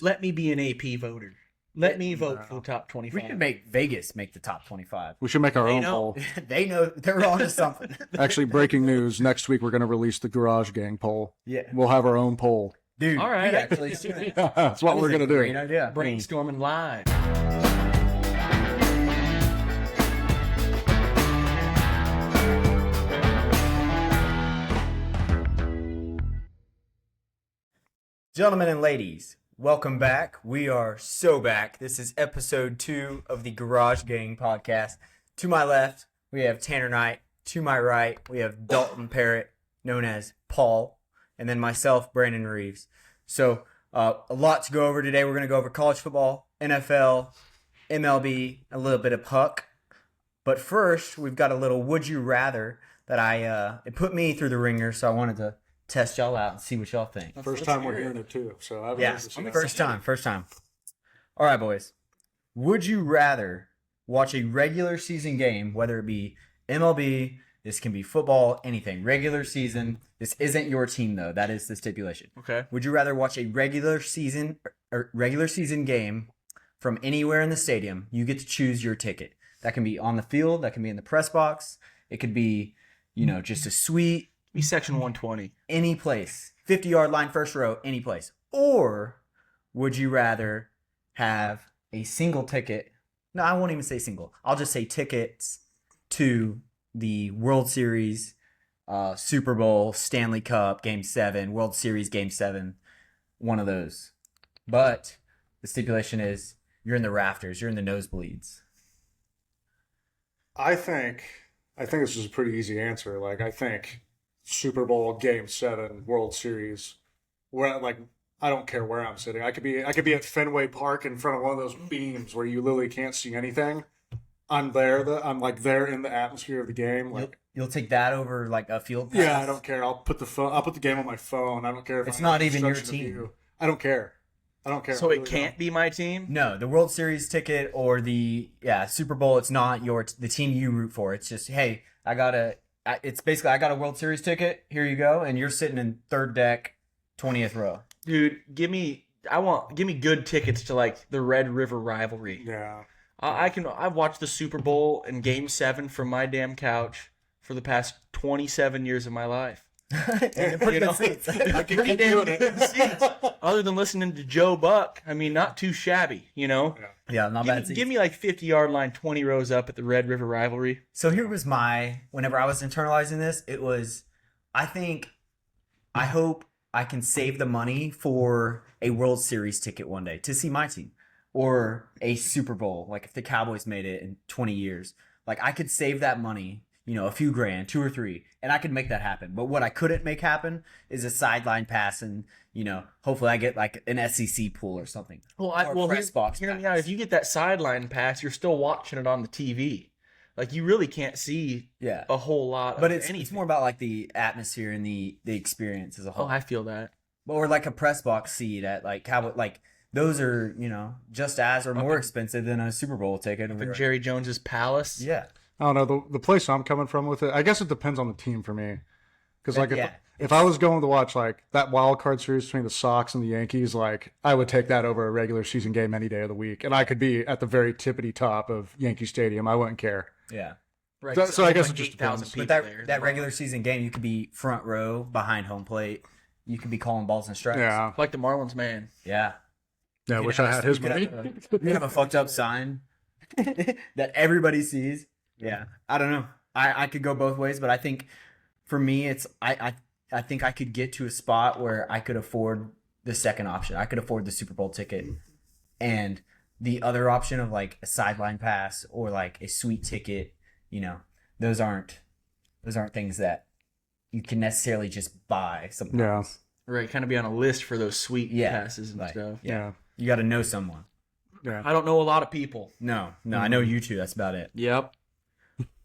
Let me be an AP voter. Let me vote for the top 25. We should make Vegas make the top 25. We should make our own know. poll. They know they're on to something. Actually, breaking news. Next week, we're going to release the GarageGang poll. Yeah. We'll have our own poll. Dude, All right. we actually should. That's what we're going to do. Great idea. Brainstorming live. Gentlemen and ladies, welcome back. We are so back. This is episode 2 of the Garage Gang podcast. To my left, we have Tanner Knight. To my right, we have Dalton Parrott, known as Paul, and then myself, Brandon Reeves. So, a lot to go over today. We're going to go over college football, NFL, MLB, a little bit of puck. But first, we've got a little would you rather that it put me through the ringer, so I wanted to test y'all out and see what y'all think. First time we're hearing it, too. So I've Yeah, first time. All right, boys. Would you rather watch a regular season game, whether it be MLB, this can be football, anything, regular season. This isn't your team, though. That is the stipulation. Okay. Would you rather watch a regular season game from anywhere in the stadium? You get to choose your ticket. That can be on the field. That can be in the press box. It could be, just a suite. Be section 120. Any place, 50-yard line, first row, any place. Or would you rather have a single ticket? No, I won't even say single. I'll just say tickets to the World Series, Super Bowl, Stanley Cup, Game 7, World Series, Game 7, one of those. But the stipulation is you're in the rafters, you're in the nosebleeds. I think this is a pretty easy answer. I think Super Bowl, Game 7, World Series. Where I don't care where I'm sitting. I could be at Fenway Park in front of one of those beams where you literally can't see anything. I'm there. I'm there in the atmosphere of the game. You'll take that over a field pass? Yeah, I don't care. I'll put the game on my phone. I don't care if it's not even your team. I don't care. So it can't be my team? No, the World Series ticket or the Super Bowl, it's not the team you root for. It's just, hey, I got a World Series ticket. Here you go, and you're sitting in third deck, 20th row. Dude, give me good tickets to the Red River rivalry. Yeah. I've watched the Super Bowl and Game 7 from my damn couch for the past 27 years of my life. Pretty good seats. I can keep doing it. Seats. Other than listening to Joe Buck, not too shabby, Yeah, not bad seats. Give me 50-yard line, 20 rows up at the Red River rivalry. So here was whenever I was internalizing this, it was, I hope I can save the money for a World Series ticket one day to see my team. Or a Super Bowl, if the Cowboys made it in 20 years. I could save that money, a few grand, 2 or 3, and I could make that happen. But what I couldn't make happen is a sideline pass and, hopefully I get an SEC pool or something. Press box. Hear me out. If you get that sideline pass, you're still watching it on the TV. You really can't see a whole lot but of anything. It's more about the atmosphere and the experience as a whole. Oh, I feel that. Or a press box seat at Cowboy, those are, just as or more expensive than a Super Bowl ticket. Like Jerry Jones's Palace. Yeah. I don't know. The place I'm coming from with it, I guess it depends on the team for me. Because Yeah. if I was going to watch that wild card series between the Sox and the Yankees, I would take that over a regular season game any day of the week. And I could be at the very tippity top of Yankee Stadium. I wouldn't care. Yeah. Right. So I guess it just depends. But that regular season game, you could be front row behind home plate. You could be calling balls and strikes. Yeah. Like the Marlins, man. Yeah. Yeah, I wish I had his money. You have a fucked up sign that everybody sees. Yeah. I don't know. I could go both ways, but I think for me, it's I think I could get to a spot where I could afford the second option. I could afford the Super Bowl ticket, and the other option of a sideline pass or a sweet ticket. Those aren't things that you can necessarily just buy. Something else. Right. Kind of be on a list for those sweet passes and stuff. Yeah. You got to know someone. Yeah. I don't know a lot of people. No, I know you two. That's about it. Yep.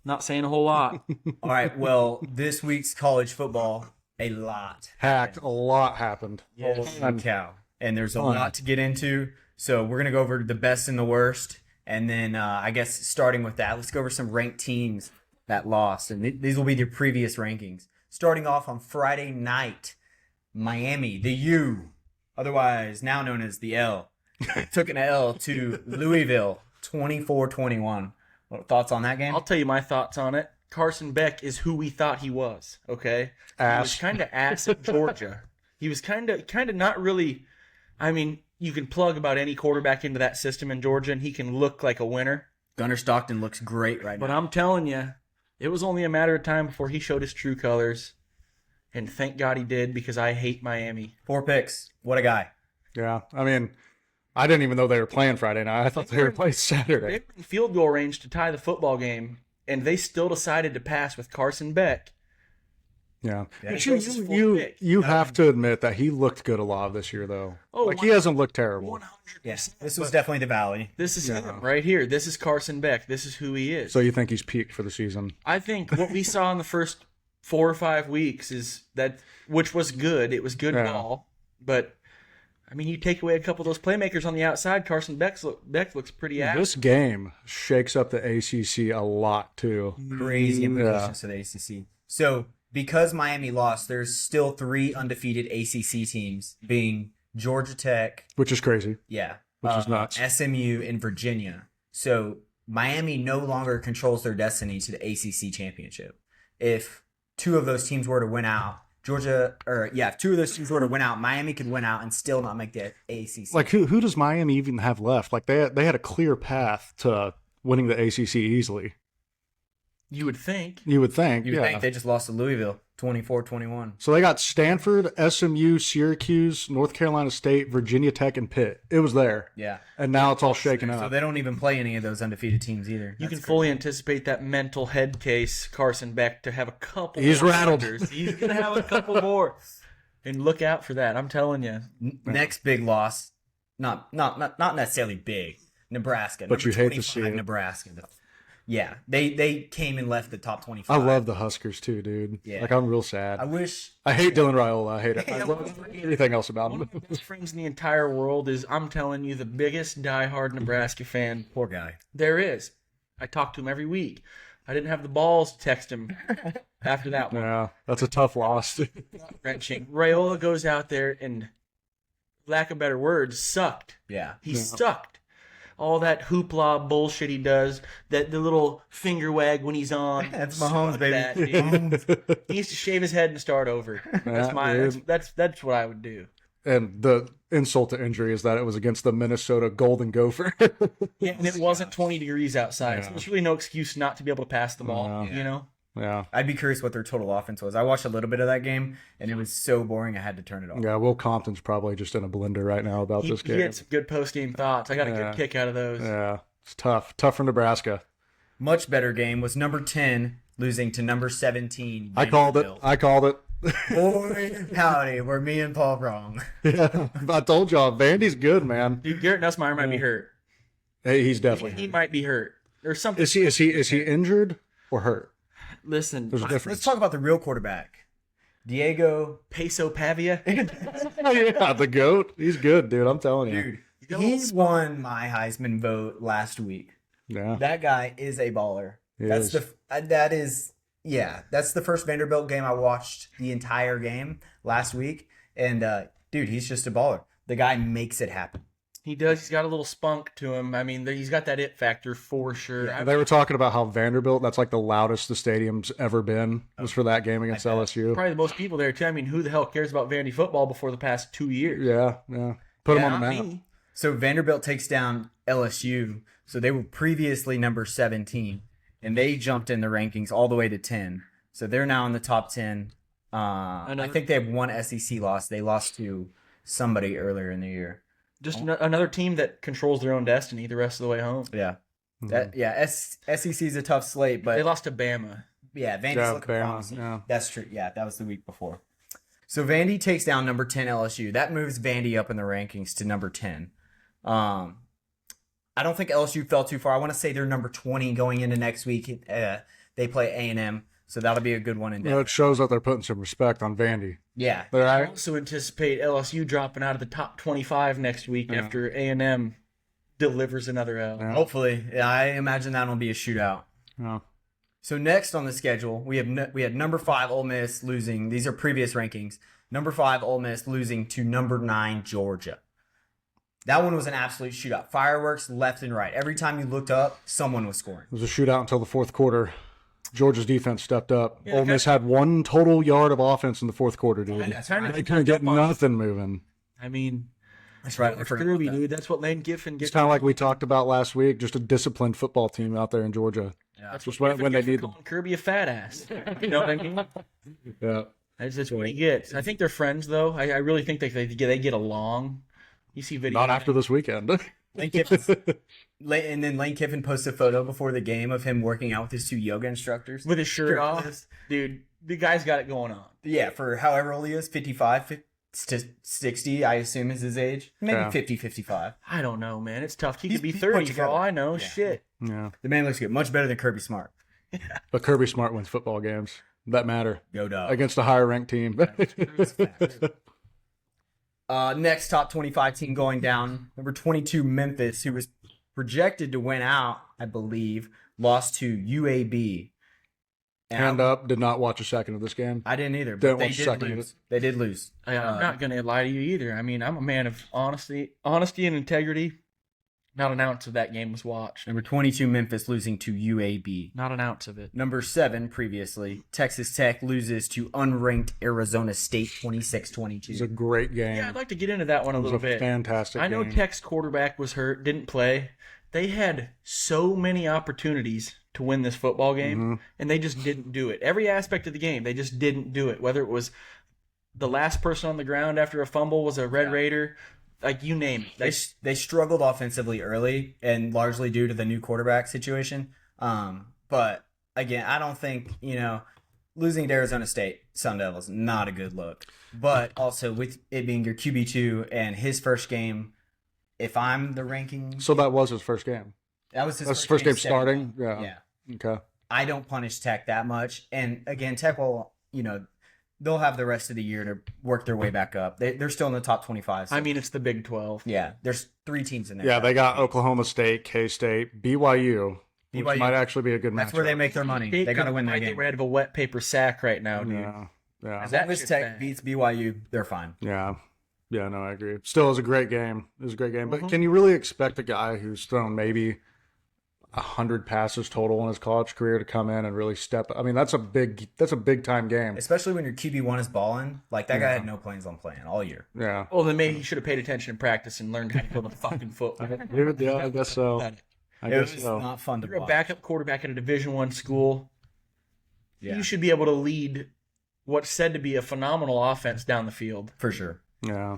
Not saying a whole lot. All right. Well, this week's college football, a lot happened. Holy cow. And there's a lot to get into. So we're going to go over the best and the worst. And then I guess starting with that, let's go over some ranked teams that lost. And these will be their previous rankings. Starting off on Friday night, Miami, the U, otherwise now known as the L, took an L to Louisville, 24-21. What thoughts on that game? I'll tell you my thoughts on it. Carson Beck is who we thought he was, okay? He was kind of ass at Georgia. He was kind of not really. I mean, you can plug about any quarterback into that system in Georgia, and he can look like a winner. Gunnar Stockton looks great right now. But I'm telling you, it was only a matter of time before he showed his true colors. And thank God he did, because I hate Miami. 4 picks. What a guy. Yeah, I mean, I didn't even know they were playing Friday night. I thought they were playing Saturday. They were in field goal range to tie the football game, and they still decided to pass with Carson Beck. Yeah. But you you have to admit that he looked good a lot this year, though. Oh, he hasn't looked terrible. 100%. Yes, this was definitely the Valley. This is him right here. This is Carson Beck. This is who he is. So you think he's peaked for the season? I think what we saw in the first 4 or 5 weeks is that, which was good. It was good ball. But, I mean, you take away a couple of those playmakers on the outside, Carson Beck looks pretty average. This game shakes up the ACC a lot, too. Crazy implications to the ACC. So, because Miami lost, there's still 3 undefeated ACC teams, being Georgia Tech. Which is crazy. Yeah. Which is nuts. SMU and Virginia. So, Miami no longer controls their destiny to the ACC championship. If 2 of those teams were to win out, if 2 of those teams were to win out, Miami could win out and still not make the ACC. Like, who does Miami even have left? Like, they had a clear path to winning the ACC easily. You would think. You would think, You would think they just lost to Louisville, 24-21. So they got Stanford, SMU, Syracuse, North Carolina State, Virginia Tech, and Pitt. It was there. Yeah. And now it's all shaken up. So they don't even play any of those undefeated teams either. You can fully anticipate that mental head case, Carson Beck, to have a couple He's more rattled. blunders. He's going to have a couple more. And look out for that. I'm telling you. Next big loss, not necessarily big, Nebraska. But you hate to see it. Nebraska. Yeah, they came and left the top 25. I love the Huskers too, dude. Yeah. Like, I'm real sad. I hate Dylan Raiola. I hate it. I love everything else about One him. of my best friends in the entire world is, I'm telling you, the biggest diehard Nebraska fan Poor guy. there is. I talk to him every week. I didn't have the balls to text him after that one. Yeah, that's a tough loss. Wrenching. Raiola goes out there and, lack of better words, sucked. Yeah. He sucked. All that hoopla bullshit he does, the little finger wag when he's on. That's Mahomes, baby. He needs to shave his head and start over. That's what I would do. And the insult to injury is that it was against the Minnesota Golden Gopher. Yeah, and it wasn't 20 degrees outside, so there's really no excuse not to be able to pass the ball, you know? Yeah. I'd be curious what their total offense was. I watched a little bit of that game, and it was so boring I had to turn it off. Yeah, Will Compton's probably just in a blender right now about this game. He had some good post-game thoughts. I got a good kick out of those. Yeah, it's tough. Tough for Nebraska. Much better game was number 10 losing to number 17. I called it. Boy, howdy, were me and Paul wrong. Yeah, I told y'all, Vandy's good, man. Dude, Garrett Nussmeier might be hurt. Hey, he's definitely He might be hurt. Or something. Is he injured or hurt? Listen, There's a difference. Let's talk about the real quarterback. Diego Peso Pavia. Yeah, the GOAT. He's good, dude. I'm telling you. Dude, he won my Heisman vote last week. Yeah. That guy is a baller. He That's is. that's the first Vanderbilt game I watched the entire game last week. And dude, he's just a baller. The guy makes it happen. He does. He's got a little spunk to him. I mean, he's got that it factor for sure. And they were talking about how Vanderbilt, that's like the loudest the stadium's ever been, was for that game against LSU. Probably the most people there, too. I mean, who the hell cares about Vandy football before the past 2 years? Yeah. Put them on the map. Me. So Vanderbilt takes down LSU. So they were previously number 17, and they jumped in the rankings all the way to 10. So they're now in the top 10. I think they have one SEC loss. They lost to somebody earlier in the year. Just another team that controls their own destiny the rest of the way home. Yeah. SEC is a tough slate, but They lost to Bama. yeah, Vandy's looking promising. Yeah. That's true. Yeah, that was the week before. So Vandy takes down number 10 LSU. That moves Vandy up in the rankings to number 10. I don't think LSU fell too far. I want to say they're number 20 going into next week. They play A&M, so that'll be a good one. It shows that they're putting some respect on Vandy. Yeah. I also anticipate LSU dropping out of the top 25 next week after A&M delivers another L. Yeah. Hopefully. Yeah, I imagine that'll be a shootout. Yeah. So next on the schedule, we had number 5 Ole Miss losing. These are previous rankings. Number 5, Ole Miss losing to number 9, Georgia. That one was an absolute shootout. Fireworks left and right. Every time you looked up, someone was scoring. It was a shootout until the fourth quarter. Georgia's defense stepped up. Yeah, Ole Miss had 1 total yard of offense in the fourth quarter, dude. They couldn't get nothing moving. I mean, That's right. it's Kirby, dude. That's what Lane Kiffin gets. It's kind of like we talked about last week, just a disciplined football team out there in Georgia. That's Just what when they need them. calling Kirby a fat ass. You know what I mean? Yeah. That's what he gets. I think they're friends, though. I really think they get along. You see videos. Not after this weekend. Lane Kiffin posted a photo before the game of him working out with his 2 yoga instructors. With his shirt off. Dude, the guy's got it going on. Yeah, for however old he is, 55 to 60, I assume is his age. Maybe 50, 55. I don't know, man. It's tough. He He's could be put 30 for together. all I know. Yeah. Shit. Yeah. The man looks good. Much better than Kirby Smart. But Kirby Smart wins football games that matter Go dog. against a higher ranked team. Next top 25 team going down. Number 22, Memphis, who was projected to win out, I believe, lost to UAB. And Hand up, did not watch a second of this game. I didn't either, Didn't but they watch a did second of lose. it. They did lose. I'm not going to lie to you either. I mean, I'm a man of honesty and integrity. Not an ounce of that game was watched. Number 22, Memphis losing to UAB. Not an ounce of it. Number 7, previously, Texas Tech loses to unranked Arizona State 26-22. It was a great game. Yeah, I'd like to get into that one a It was little a bit. fantastic I know game. Tech's quarterback was hurt, didn't play. They had so many opportunities to win this football game, and they just didn't do it. Every aspect of the game, they just didn't do it. Whether it was the last person on the ground after a fumble was a Red Raider, like you name it. They struggled offensively early, and largely due to the new quarterback situation. But again, I don't think losing to Arizona State Sun Devils not a good look. But also with it being your QB2 and his first game, if I'm the ranking, So that was his first game. that's his first game starting. starting. Yeah. Okay. I don't punish Tech that much, and again, Tech will they'll have the rest of the year to work their way back up. They're still in the top 25. So, I mean, it's the Big 12. yeah, there's 3 teams in there. Yeah, they got Oklahoma State, K-State, BYU, which BYU. might actually be a good match. That's where they make their money. They got to win that They game. were out of a wet paper sack right now, dude. Yeah. Yeah. As long as shit's Tech bad. beats BYU, they're fine. Yeah. Yeah, no, I agree. Still, it was a great game. It was a great game. Mm-hmm. But can you really expect a guy who's thrown maybe 100 passes total in his college career to come in and really step? I mean, that's a big time game. Especially when your QB1 is balling. Like, that guy had no plans on playing all year. Yeah. Well, then maybe he should have paid attention in practice and learned how to build a fucking football. Yeah, I guess so. I It guess was so. not fun to You're a watch. backup quarterback at a Division I school. Yeah, You should be able to lead what's said to be a phenomenal offense down the field. for sure. Yeah.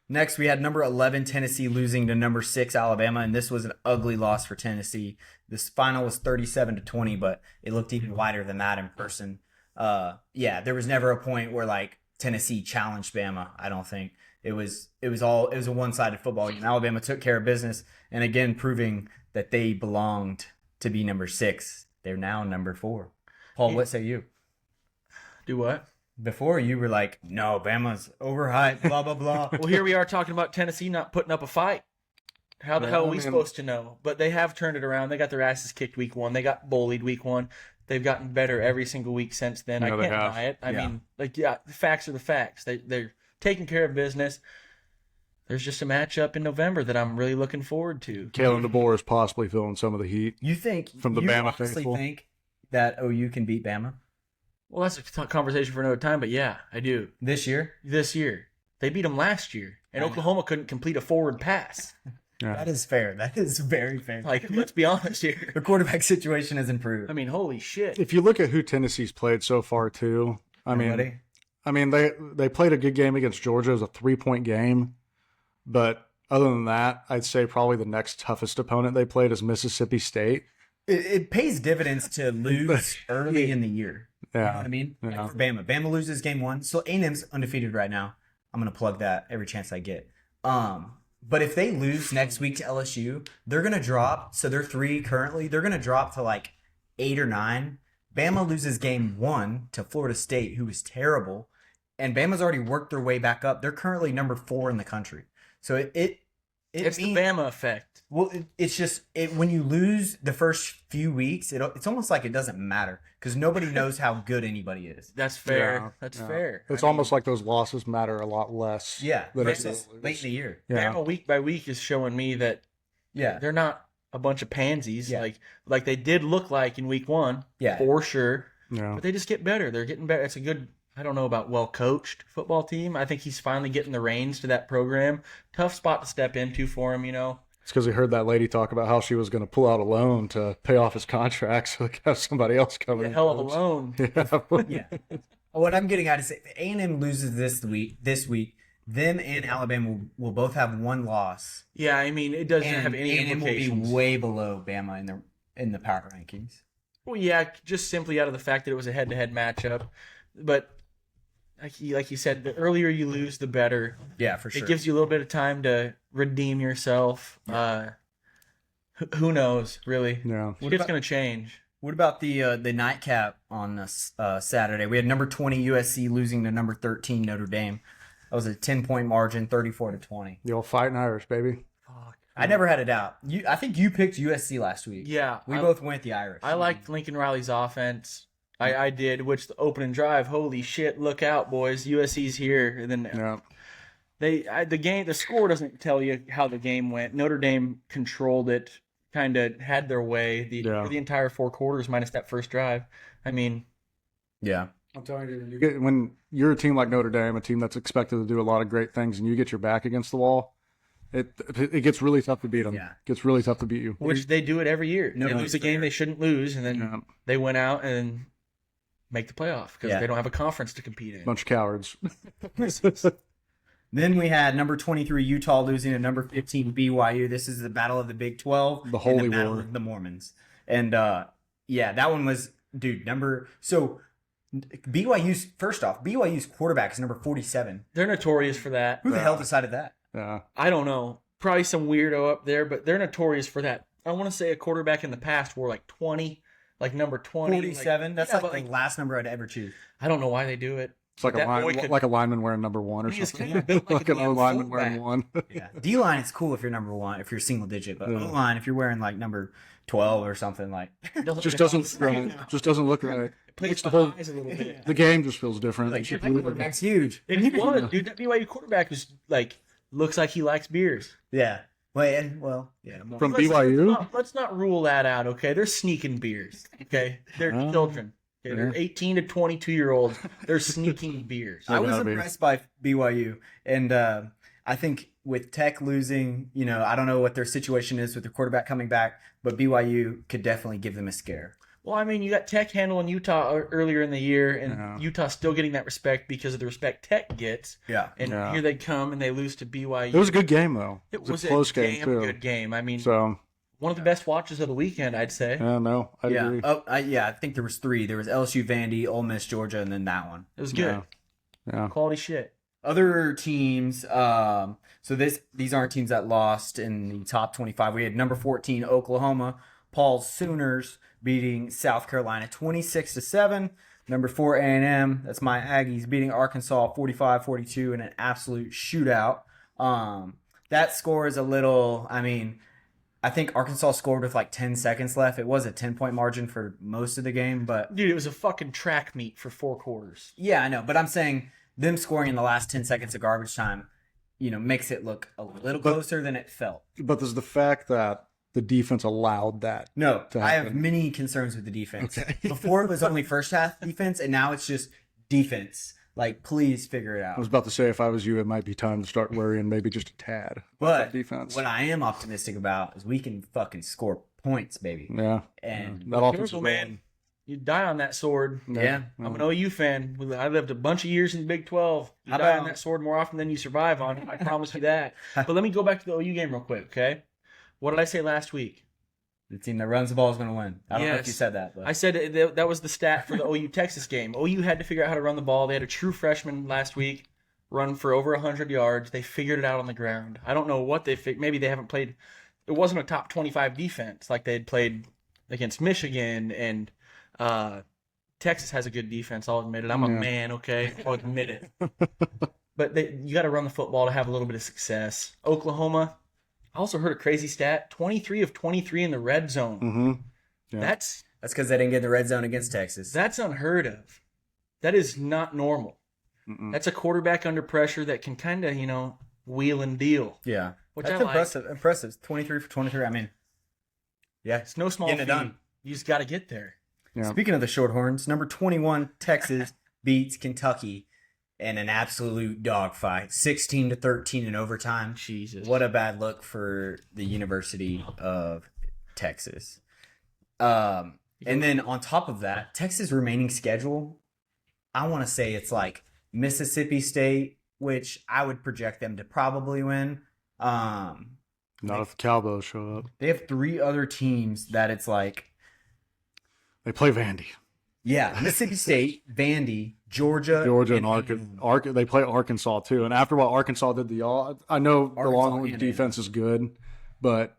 Next, we had number 11 Tennessee losing to number 6 Alabama, and this was an ugly loss for Tennessee. This final was 37-20, but it looked even wider than that in person. There was never a point where like Tennessee challenged Bama. I don't think it was a one-sided football game. Alabama took care of business, and again proving that they belonged to be number 6. They're now number 4. Paul, what say you? Do what? Before you were like, no, Bama's overhyped, blah blah blah. Well, here we are talking about Tennessee not putting up a fight. How the hell are we supposed to know? But they have turned it around. They got their asses kicked week 1. They got bullied week 1. They've gotten better every single week since then. Yeah, I they can't have. deny it. I mean, the facts are the facts. They're taking care of business. There's just a matchup in November that I'm really looking forward to. Kalen DeBoer is possibly feeling some of the heat. You think From the you Bama honestly faithful? think that OU can beat Bama Well, that's a conversation for another time, but yeah, I do. this year? This year. They beat them last year, and I know. Oklahoma couldn't complete a forward pass. Yeah. That is fair. That is very fair. Like, let's be honest here. The quarterback situation has improved. I mean, holy shit. If you look at who Tennessee's played so far, too, I mean, they played a good game against Georgia. It was a 3-point game, but other than that, I'd say probably the next toughest opponent they played is Mississippi State. It pays dividends to lose early in the year. You know Yeah, what I mean? Like Yeah. for Bama loses game 1. So A&M's undefeated right now. I'm going to plug that every chance I get. But if they lose next week to LSU, they're going to drop. So they're 3 currently. They're going to drop to like 8 or 9. Bama loses game 1 to Florida State, who is terrible. And Bama's already worked their way back up. They're currently number 4 in the country. So It's the Bama effect. Well, it's just when you lose the first few weeks, it's almost like it doesn't matter because nobody knows how good anybody is. That's fair. Yeah, That's yeah. fair. It's almost like those losses matter a lot less. Yeah, than versus late in the year. Yeah. Bama week by week is showing me that they're not a bunch of pansies like they did look like in week 1. Yeah, for sure. Yeah. But they just get better. They're getting better. It's a good, I don't know about well-coached football team. I think he's finally getting the reins to that program. Tough spot to step into for him, It's because he heard that lady talk about how she was going to pull out a loan to pay off his contract so they could have somebody else come in. Hell of a loan. Yeah. What I'm getting at is if A&M loses this week, them and Alabama will both have one loss. Yeah, I mean, it doesn't have any A&M implications. will be way below Bama in the power rankings. Well, yeah, just simply out of the fact that it was a head-to-head matchup. But like you said, the earlier you lose, the better. Yeah, for sure. It gives you a little bit of time to redeem yourself. Who knows, really? Yeah. It's going to change. What about the nightcap on Saturday? We had number 20 USC losing to number 13 Notre Dame. That was a 10-point margin, 34-20. The old Fighting Irish, baby. Fuck. I never had a doubt. I think you picked USC last week. Yeah. We both went the Irish. I liked Lincoln Riley's offense. I did, which the opening drive, holy shit, look out, boys. USC's here. And then the score doesn't tell you how the game went. Notre Dame controlled it, kind of had their way for the entire 4 quarters minus that first drive. I mean, yeah. I'm telling you, when you're a team like Notre Dame, a team that's expected to do a lot of great things, and you get your back against the wall, it gets really tough to beat them. Yeah. It gets really tough to beat you. which they do it every year. No, They lose a game they shouldn't lose, and then they went out and make the playoff because they don't have a conference to compete in. Bunch of cowards. Then we had number 23 Utah losing to number 15 BYU. This is the battle of the Big 12. The holy battle war. of the Mormons. And that one was, so BYU's, first off, BYU's quarterback is number 47. They're notorious for that. Who the hell decided that? Yeah. I don't know. Probably some weirdo up there, but they're notorious for that. I want to say a quarterback in the past wore like 20, like number 20. 47? That's like the last number I'd ever choose. I don't know why they do it. It's like a lineman wearing number 1 or He is something. kinda built like like a an damn O-lineman wearing fullback. 1. Yeah. D-line is cool if you're number 1, if you're single digit, but O-line, if you're wearing like number 12 or something like. just doesn't look right. Plays the whole eyes a little bit. The game just feels different. Like, your quarterback's huge. And he was, dude. That BYU quarterback was like, looks like he likes beers. Yeah. Well, yeah. From BYU? Let's not rule that out, okay? They're sneaking beers, okay? They're children. Okay? They're 18 to 22-year-olds. They're sneaking beers. I was impressed by BYU, and I think with Tech losing, I don't know what their situation is with their quarterback coming back, but BYU could definitely give them a scare. Well, I mean, you got Tech handling Utah earlier in the year, and Utah still getting that respect because of the respect Tech gets. Yeah. And here they come, and they lose to BYU. It was a good game, though. It was a close game, too. good game. I mean, So, one of the best watches of the weekend, I'd say. no, I agree. I think there was 3. There was LSU, Vandy, Ole Miss, Georgia, and then that one. It was good. Yeah. Quality shit. Other teams, so these aren't teams that lost in the top 25. We had number 14 Oklahoma, Paul's Sooners beating South Carolina 26-7. Number 4 A&M, that's my Aggies, beating Arkansas 45-42 in an absolute shootout. That score is a little, I think Arkansas scored with like 10 seconds left. It was a 10-point margin for most of the game, but Dude, it was a fucking track meet for 4 quarters. yeah, I know. But I'm saying them scoring in the last 10 seconds of garbage time, makes it look a little closer than it felt. But there's the fact that the defense allowed that. No, to I have happen. many concerns with the defense. Okay. Before it was only first half defense, and now it's just defense. Like, please figure it I out. was about to say, if I was you, it might be time to start worrying maybe just a tad about But that defense. what I am optimistic about is we can fucking score points, baby. Yeah. And That offense Careful, is man. You die on that sword. yeah. I'm an OU fan. I lived a bunch of years in the Big 12. You How die on about- that sword more often than you survive on it. I promise you that. But let me go back to the OU game real quick, okay? What did I say last week? The team that runs the ball is going to win. I don't know if Yes. you said that, but I said that was the stat for the OU Texas game. OU had to figure out how to run the ball. They had a true freshman last week run for over 100 yards. They figured it out on the ground. I don't know what they figured. Maybe they haven't played. It wasn't a top 25 defense like they had played against Michigan, and Texas has a good defense. I'll admit it. I'm a man, okay? I'll admit it. But you got to run the football to have a little bit of success. Oklahoma, I also heard a crazy stat: 23 of 23 in the red zone. Mm-hmm. Yeah. That's because they didn't get in the red zone against Texas. That's unheard of. That is not normal. Mm-mm. That's a quarterback under pressure that can kind of, wheel and deal. Yeah. Which That's I like. impressive. 23 for 23. I mean, yeah. It's no small Getting feat. it done. You just got to get there. Yeah. Speaking of the Shorthorns, number 21, Texas beats Kentucky in an absolute dogfight, 16-13 in overtime. Jesus. What a bad look for the University of Texas. And then on top of that, Texas' remaining schedule, I want to say it's like Mississippi State, which I would project them to probably win. Not if the Cowboys show up. They have 3 other teams that it's like, They play Vandy. yeah, Mississippi State, Vandy, Georgia, And Arkansas. They play Arkansas too. And after what Arkansas did to y'all, I know the Arkansas Longhorns and defense is good, but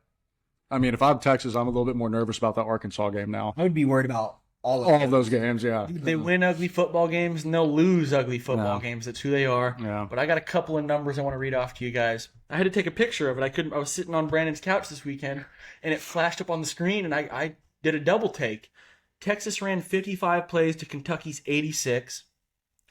I mean, if I'm Texas, I'm a little bit more nervous about that Arkansas game now. I would be worried about all All of those games, yeah. They win ugly football games and they'll lose ugly football games. That's who they are. Yeah. But I got a couple of numbers I want to read off to you guys. I had to take a picture of it. I was sitting on Brandon's couch this weekend and it flashed up on the screen and I did a double take. Texas ran 55 plays to Kentucky's 86,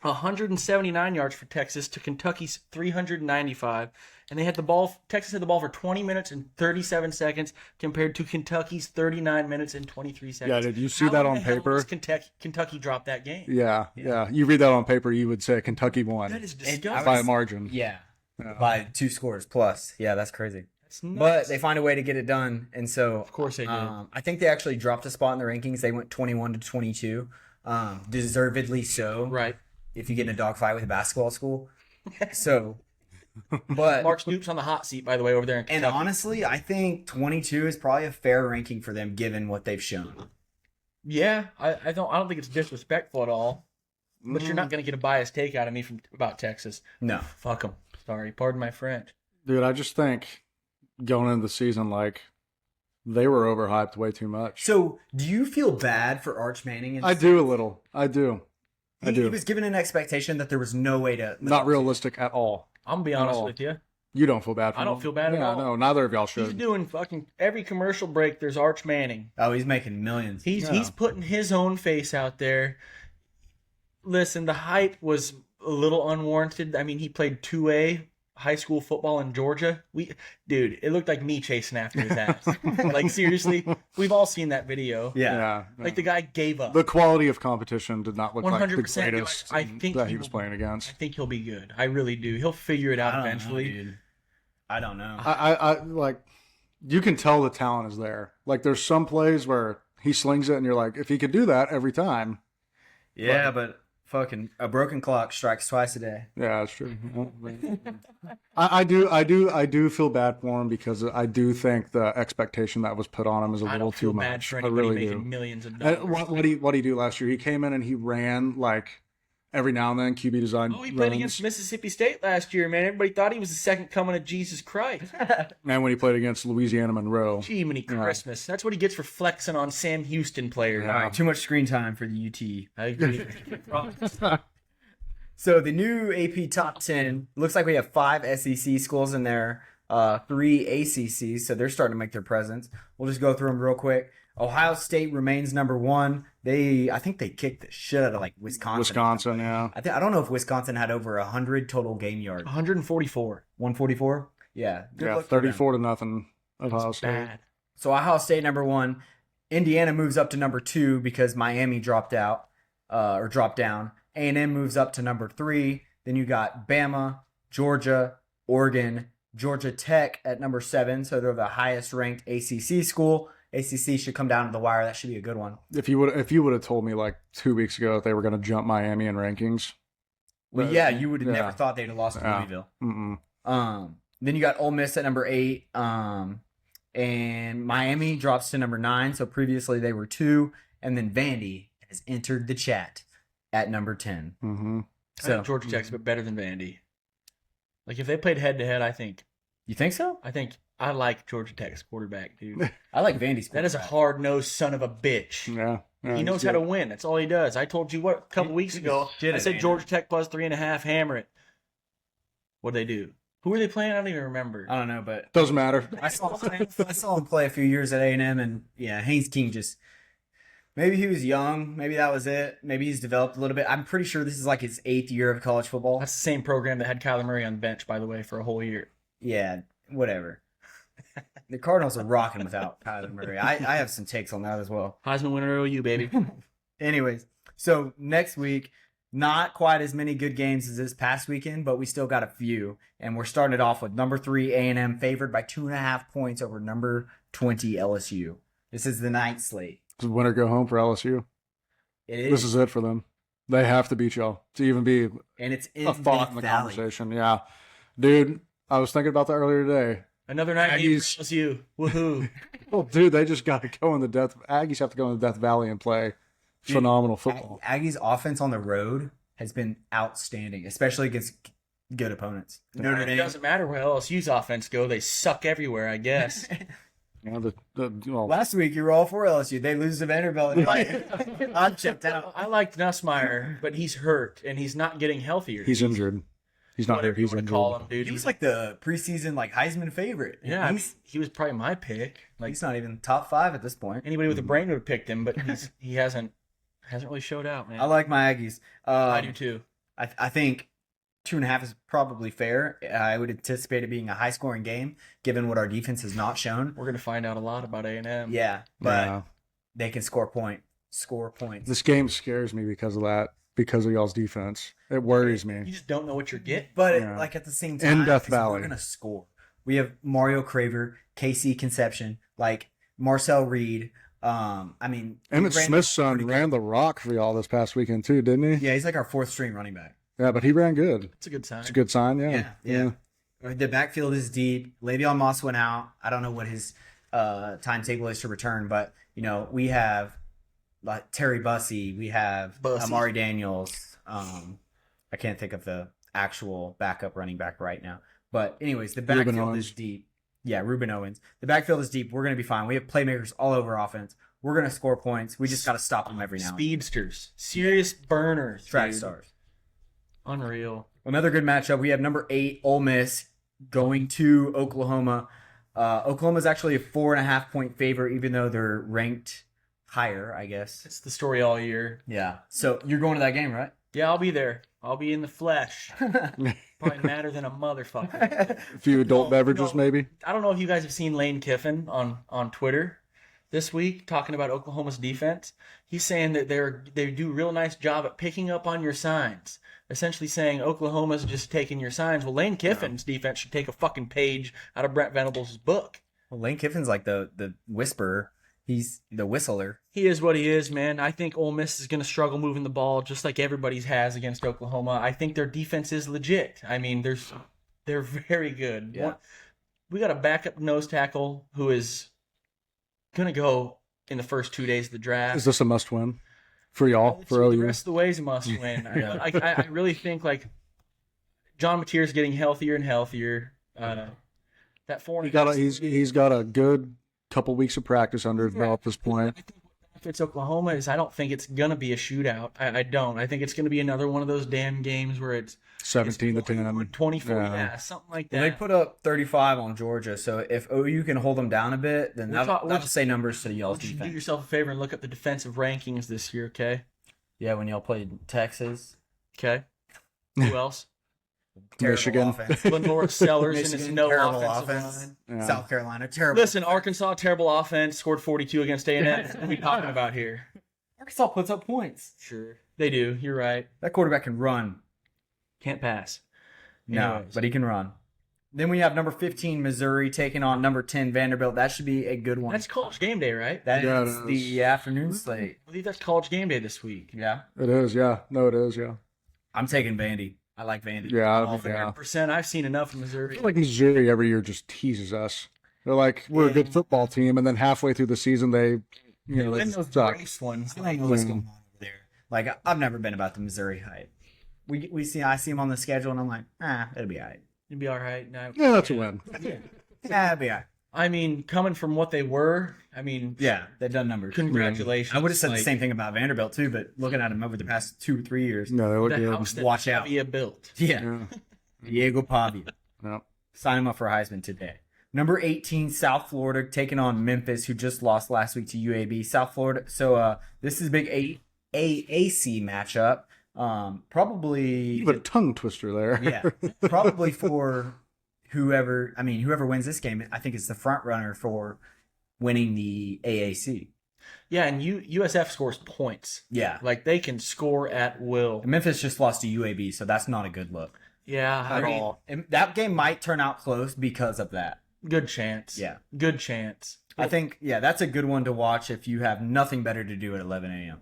179 yards for Texas to Kentucky's 395, and they had the ball. Texas had the ball for 20 minutes and 37 seconds compared to Kentucky's 39 minutes and 23 seconds. Yeah, did you see How that in on the hell paper? does Kentucky dropped that game. Yeah. You read that on paper, you would say Kentucky won That is disgusting. by a margin. Yeah. By 2 scores plus. Yeah, that's crazy. That's nuts. But they find a way to get it done, and so Of course they did. I think they actually dropped a spot in the rankings. They went 21-22, deservedly so. Right. If you get in a dogfight with a basketball school, so. But Mark Stoops on the hot seat, by the way, over there in and Kentucky. honestly, I think 22 is probably a fair ranking for them given what they've shown. Yeah, I don't think it's disrespectful at all. But you're not going to get a biased take out of me about Texas. No. Fuck them. Sorry, pardon my French. Dude, I just think going into the season, like, they were overhyped way too much. So, do you feel bad for Arch Manning? I do a little. I do. He was given an expectation that there was no way to. Not realistic at all. I'm going to be honest all. with you. You don't feel bad for I don't him. feel bad at all. No, neither of y'all He's should. doing fucking every commercial break. There's Arch Manning. Oh, he's making millions. He's putting his own face out there. Listen, the hype was a little unwarranted. I mean, he played 2A high school football in Georgia. Dude, it looked like me chasing after his ass. Like, seriously, we've all seen that video. Yeah. Like, the guy gave up. The quality of competition did not look like the 100%. greatest I think that he was playing I against. think he'll be good. I really do. He'll figure it out eventually. I don't know. I like, you can tell the talent is there. Like, there's some plays where he slings it and you're like, if he could do that every time. Yeah, but fucking a broken clock strikes twice a day. Yeah, that's true. I do feel bad for him because I do think the expectation that was put on him is a I little don't feel too bad much. for I anybody really making do. millions of And dollars. what did he do last year? He came in and he ran like every now and then QB design. Oh, he played runs. against Mississippi State last year, man. Everybody thought he was the second coming of Jesus Christ. And when he played against Louisiana Monroe. Gee, many Christmas. That's what he gets for flexing on Sam Houston players. Yeah. All right, too much screen time for the UT. I agree. So the new AP Top 10 looks like we have 5 SEC schools in there, 3 ACCs, so they're starting to make their presence. We'll just go through them real quick. Ohio State remains number 1. I think they kicked the shit out of like Wisconsin. Yeah. I don't know if Wisconsin had over 100 total game yards. 144. 144. Yeah. Good Yeah, luck for them. 34-0 Ohio State. Bad. So Ohio State number 1. Indiana moves up to number 2 because Miami dropped out or dropped down. A&M moves up to number 3. Then you got Bama, Georgia, Oregon, Georgia Tech at number 7. So they're the highest ranked ACC school. ACC should come down to the wire. That should be a good one. If you would have told me like 2 weeks ago that they were going to jump Miami in rankings. Well, yeah, you would have Yeah. never thought they'd have lost to Yeah. Louisville. Mm-mm. Then you got Ole Miss at number 8. And Miami drops to number 9. So previously they were 2. And then Vandy has entered the chat at number 10. Mm-hmm. I So think Georgia Tech's a bit better than Vandy. Like, if they played head-to-head, I think you think so? I like Georgia Tech's quarterback, dude. I like Vandy's. That is a hard-nosed son of a bitch. Yeah. He knows how to win. That's all he does. I told you a couple weeks ago. Shit I it, said man. Georgia Tech plus 3.5, hammer it. What'd they do? Who were they playing? I don't even remember. I don't know, but Doesn't matter. I saw him play a few years at A&M, and yeah, Haynes King just maybe he was young, maybe that was it. Maybe he's developed a little bit. I'm pretty sure this is like his 8th year of college football. That's the same program that had Kyler Murray on the bench, by the way, for a whole year. Yeah, whatever. The Cardinals are rocking without Kyler Murray. I have some takes on that as well. Heisman winner OU, baby. Anyways, so next week, not quite as many good games as this past weekend, but we still got a few. And we're starting it off with number 3 A&M favored by 2.5 points over number 20 LSU. This is the night slate. Does winner go home for LSU? It is. This is it for them. They have to beat y'all to even be And it's in a thought in Death the Valley. conversation. Yeah. Dude, I was thinking about that earlier today. Another night game for Aggies. LSU. Woohoo. Well, dude, they just got to go in the Death. Aggies have to go in the Death Valley and play phenomenal football. Aggies' offense on the road has been outstanding, especially against good opponents. Notre It Dame. doesn't matter where LSU's offense go. They suck everywhere, I guess. You know, well, Last week you were all for LSU. They lose to Vanderbilt. And I'm checked out. I liked Nussmeier, but he's hurt, and he's not getting healthier. he's injured. He's not here. Whatever you He's want to injured. call him, dude. He was like the preseason Heisman favorite. yeah, I mean, he was probably my pick. Like He's not even top 5 at this point. anybody with a brain would have picked him, but he hasn't really showed out, man. I like my Aggies. I do too. I think 2.5 is probably fair. I would anticipate it being a high scoring game, given what our defense has not shown. We're gonna find out a lot about A&M. Yeah, but Yeah. they can score points. This game scares me because of that. Because of y'all's defense, it worries You me. just don't know what you're getting. But Yeah. like at the same In time, Death 'cause Valley. we're gonna score. We have Mario Craver, KC Conception, like Marcel Reed. I mean, Emmett Brandon- Smith's son ran the rock for y'all this past weekend too, didn't he? Yeah, he's like our 4th string running back. Yeah, but he ran good. It's a good sign. It's a good sign. Yeah. Yeah. The backfield is deep. Le'Veon Moss went out. I don't know what his timetable is to return, but you know we have like Terry Bussey. We have Bussey. Amari Daniels. I can't think of the actual backup running back right now. But anyways, the Reuben backfield Owens. is deep. Yeah, Reuben Owens. The backfield is deep. We're going to be fine. We have playmakers all over offense. We're going to score points. We just got to stop them every now and then. Speedsters, serious burners, Track dude. stars. Unreal. Another good matchup. We have number 8, Ole Miss, going to Oklahoma. Oklahoma's actually a 4.5 point favorite, even though they're ranked higher, I guess. It's the story all year. Yeah. So you're going to that game, right? Yeah, I'll be there. I'll be in the flesh. Probably madder than a motherfucker. A few adult beverages, no. maybe. I don't know if you guys have seen Lane Kiffin on Twitter this week talking about Oklahoma's defense. He's saying that they do a real nice job at picking up on your signs. Essentially saying Oklahoma's just taking your signs. Well, Lane Kiffin's defense should take a fucking page out of Brent Venables' book. Well, Lane Kiffin's like the whisperer. He's the whistler. He is what he is, man. I think Ole Miss is going to struggle moving the ball just like everybody's has against Oklahoma. I think their defense is legit. I mean, they're very good. Yeah. We got a backup nose tackle who is going to go in the first 2 days of the draft. Is this a must win for y'all? For The OU? rest of the ways a must win. I really think like John Mateer's getting healthier and healthier. That 4 He's got a good couple weeks of practice under his belt at this point. I think what benefits Oklahoma is I don't think it's gonna be a shootout. I don't. I think it's gonna be another one of those damn games where it's 17 to 10. 24, Yeah. yeah, something like Well, that. they put up 35 on Georgia, so if OU can hold them down a bit, then that'll say numbers to y'all's You should do defense. yourself a favor and look up the defensive rankings this year, okay? Yeah, when y'all played Texas, Okay. Who else? terrible Michigan. offense. Lenore Sellers and his Michigan, no terrible offensive offense. line. Yeah. South Carolina, terrible. Listen, Arkansas, terrible offense, scored 42 against A&M. What are we talking about here? Arkansas puts up points. Sure. They do. You're right. That quarterback can run. Can't pass. No, Anyways. but he can run. Then we have number 15 Missouri taking on number 10 Vanderbilt. That should be a good one. That's college game day, right? That Yeah, it is is. the afternoon slate. I believe that's college game day this week. Yeah, It is, yeah. No, it is, yeah. I'm taking Vandy. I like Vandy. Yeah, I'm all yeah. for it. 100%. I've seen enough of I Missouri. feel like Missouri every year just teases us. They're like, we're a good football team, and then halfway through the season, they Win they those suck. race ones. I don't know what's going on over there. Like I've never been about the Missouri hype. I see them on the schedule, and I'm like, it'll be all right. It'd be all right. No. Yeah, that's a win. Yeah, it'll be all right. I mean, coming from what they were, I mean, Yeah, they've done numbers. congratulations. I would have said Like, the same thing about Vanderbilt too, but looking at them over the past 2 or 3 years, No, they look The good. house that Watch out. Pavia built. yeah, Yeah. Diego Pavia. Yeah. Sign him up for Heisman today. Number 18, South Florida taking on Memphis, who just lost last week to UAB. South Florida. So this is a big AAC matchup. Probably But a tongue twister there. yeah, probably for whoever wins this game. I think it's the front runner for winning the AAC. Yeah, and USF scores points. Yeah, Like, they can score at will. Memphis just lost to UAB, so that's not a good look Yeah, at all. And that game might turn out close because of that. good chance. Yeah. Good chance. I think, that's a good one to watch if you have nothing better to do at 11 a.m.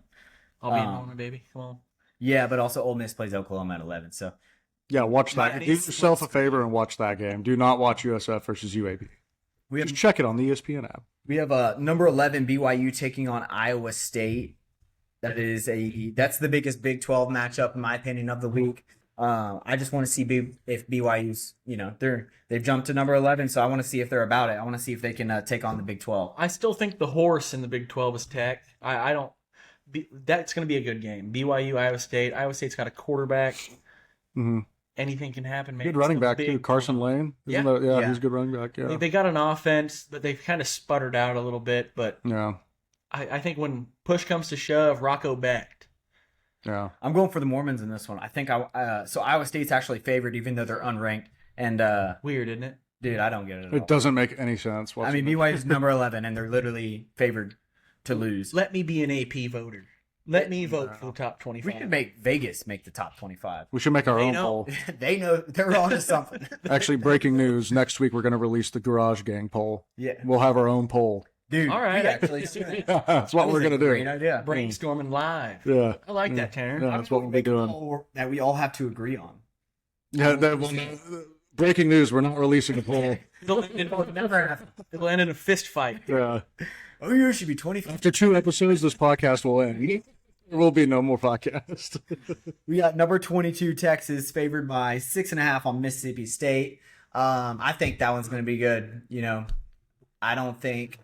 I'll be in moment, baby. Come on. Yeah, but also Ole Miss plays Oklahoma at 11, so. Yeah, watch that. Miami Do yourself a favor and watch that game. Do not watch USF versus UAB. We have Just check it on the ESPN app. number 11 BYU taking on Iowa State. That's the biggest Big 12 matchup in my opinion of the week. I just want to see if BYU's, they've jumped to number 11, so I want to see if they're about it. I want to see if they can take on the Big 12. I still think the horse in the Big 12 is Tech. I don't. That's going to be a good game. BYU, Iowa State. Iowa State's got a quarterback. Mm-hmm. Anything can happen. Man. Good running back, too. Carson Lane. Yeah. He's a good running back. Yeah. They got an offense, but they've kind of sputtered out a little bit. But Yeah. I think when push comes to shove, Rocco Becht. Yeah. I'm going for the Mormons in this one. I think so Iowa State's actually favored even though they're unranked. And Weird, isn't it? dude, I don't get it at all. It doesn't make any sense. I mean, BYU's number 11 and they're literally favored to lose. Let me be an AP voter. Let me vote for the top We 25. should make Vegas make the top 25. we should make our They own know. poll. They know they're on to something. Actually, breaking news. Next week, we're going to release the Garage Gang poll. Yeah. We'll have our own poll. Dude, All right. we actually That's what we're going to Great do. idea. Brainstorming live. Yeah. I like that, Tanner. Yeah, that's what we'll be doing. That we all have to agree on. Yeah, breaking news. We're not releasing a poll. It'll end in a fist fight. Yeah. Oh, you should be 25. After 2 episodes, this podcast will end. There will be no more podcast. We got number 22 Texas favored by 6.5 on Mississippi State. I think that one's going to be good. I don't think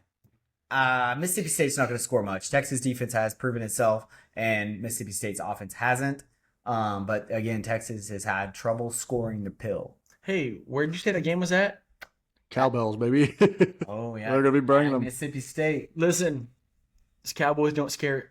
Mississippi State's not going to score much. Texas defense has proven itself, and Mississippi State's offense hasn't. But again, Texas has had trouble scoring the pill. Hey, where did you say that game was at? Cowbells, baby. Oh yeah, They're going to be bringing them. Mississippi State. Listen, the Cowbells don't scare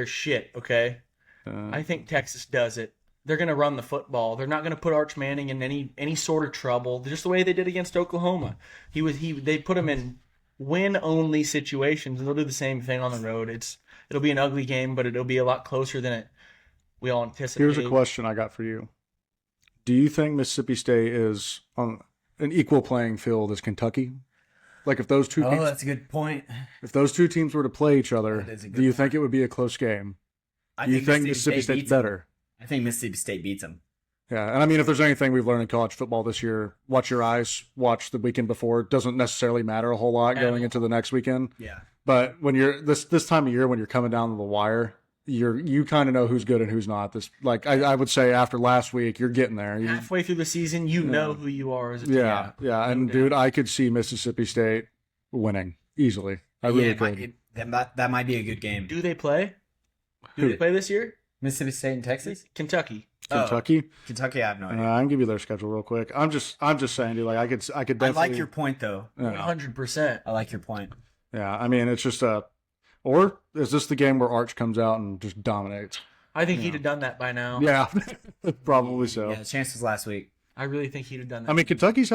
shit, okay? I think Texas does it. They're going to run the football. They're not going to put Arch Manning in any sort of trouble. Just the way they did against Oklahoma. They put him in win-only situations, and they'll do the same thing on the road. It'll be an ugly game, but it'll be a lot closer than we all anticipate. Here's a question I got for you. Do you think Mississippi State is on an equal playing field as Kentucky? Like if those two teams, That's a good point. if those two teams were to play each other, That is a good do you think it would be a close game? Do you think Mississippi State's beats them. better? I think Mississippi State beats them. Yeah, and I mean, if there's anything we've learned in college football this year, watch your eyes, watch the weekend before. It doesn't necessarily matter a whole lot going into the next weekend. Yeah. But when you're this time of year, when you're coming down to the wire, you kind of know who's good and who's not. I would say after last week, you're getting there. Halfway through the season, you know who you are as a team. Yeah. And dude, I could see Mississippi State winning easily. I really could. That might be a good game. Do they play? Do they play this year? Mississippi State and Texas? Kentucky. Kentucky. Kentucky, I have no idea. I can give you their schedule real quick. I'm just saying, dude. Like I could definitely. I like your point though. 100%. I like your point. Yeah, I mean, it's just or is this the game where Arch comes out and just dominates? I think he'd have done that by now. Yeah, probably so. Yeah, the chance was last week. I really think he'd have done that. I mean, Kentucky's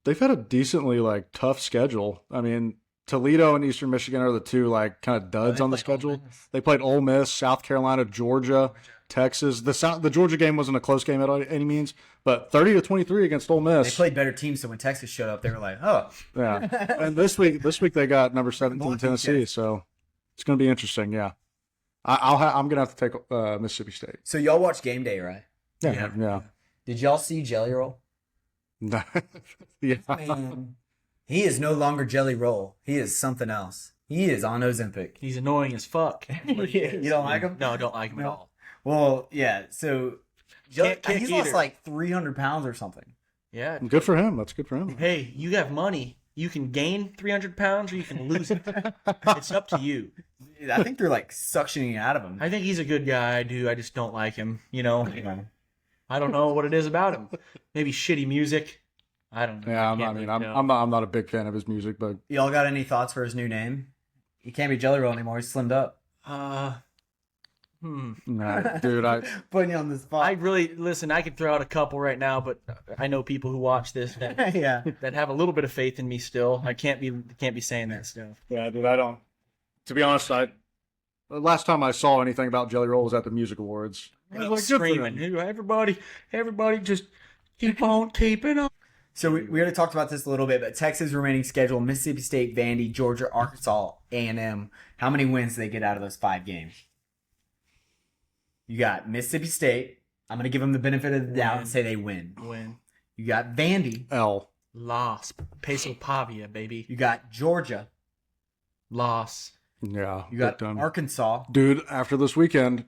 they've had a decently tough schedule. I mean, Toledo and Eastern Michigan are the two kind of duds on the schedule. They played Ole Miss, South Carolina, Georgia, Texas. The Georgia game wasn't a close game at any means, but 30-23 against Ole Miss. They played better teams, so when Texas showed up, they were like, "Oh, yeah." And this week they got number 17 Tennessee, so it's going to be interesting. Yeah, I'm going to have to take Mississippi State. So y'all watch Game Day, right? Yeah. Did y'all see Jelly Roll? Yeah. Man, he is no longer Jelly Roll. He is something else. He is on Ozempic. He's annoying as fuck. You don't like him? No, I don't like him at all. Well, yeah. So Can't he's lost either. like 300 pounds or something. Yeah. Good for him. That's good for him. Hey, you have money. You can gain 300 pounds or you can lose it. It's up to you. I think they're like suctioning it out of him. I think he's a good guy, dude. I just don't like him. I don't know what it is about him. Maybe shitty music. I don't know. Yeah, I can't really tell. I'm not a big fan of his music, but Y'all got any thoughts for his new name? He can't be Jelly Roll anymore. He's slimmed up. nah, dude, Putting you on the spot. I really listen. I could throw out a couple right now, but I know people who watch this that, Yeah. that have a little bit of faith in me still. I can't be saying that stuff. yeah, dude, I don't. To be honest, the last time I saw anything about Jelly Roll was at the Music Awards. I was like, good for Screaming, him. everybody, just keep on keeping on. So we already talked about this a little bit, but Texas remaining schedule: Mississippi State, Vandy, Georgia, Arkansas, A&M. How many wins do they get out of those 5 games? You got Mississippi State. I'm going to give them the benefit of the doubt and say they win. Win. You got Vandy. L. Loss. Peso Pavia, baby. You got Georgia. Loss. Yeah, You got but, Arkansas. dude. After this weekend,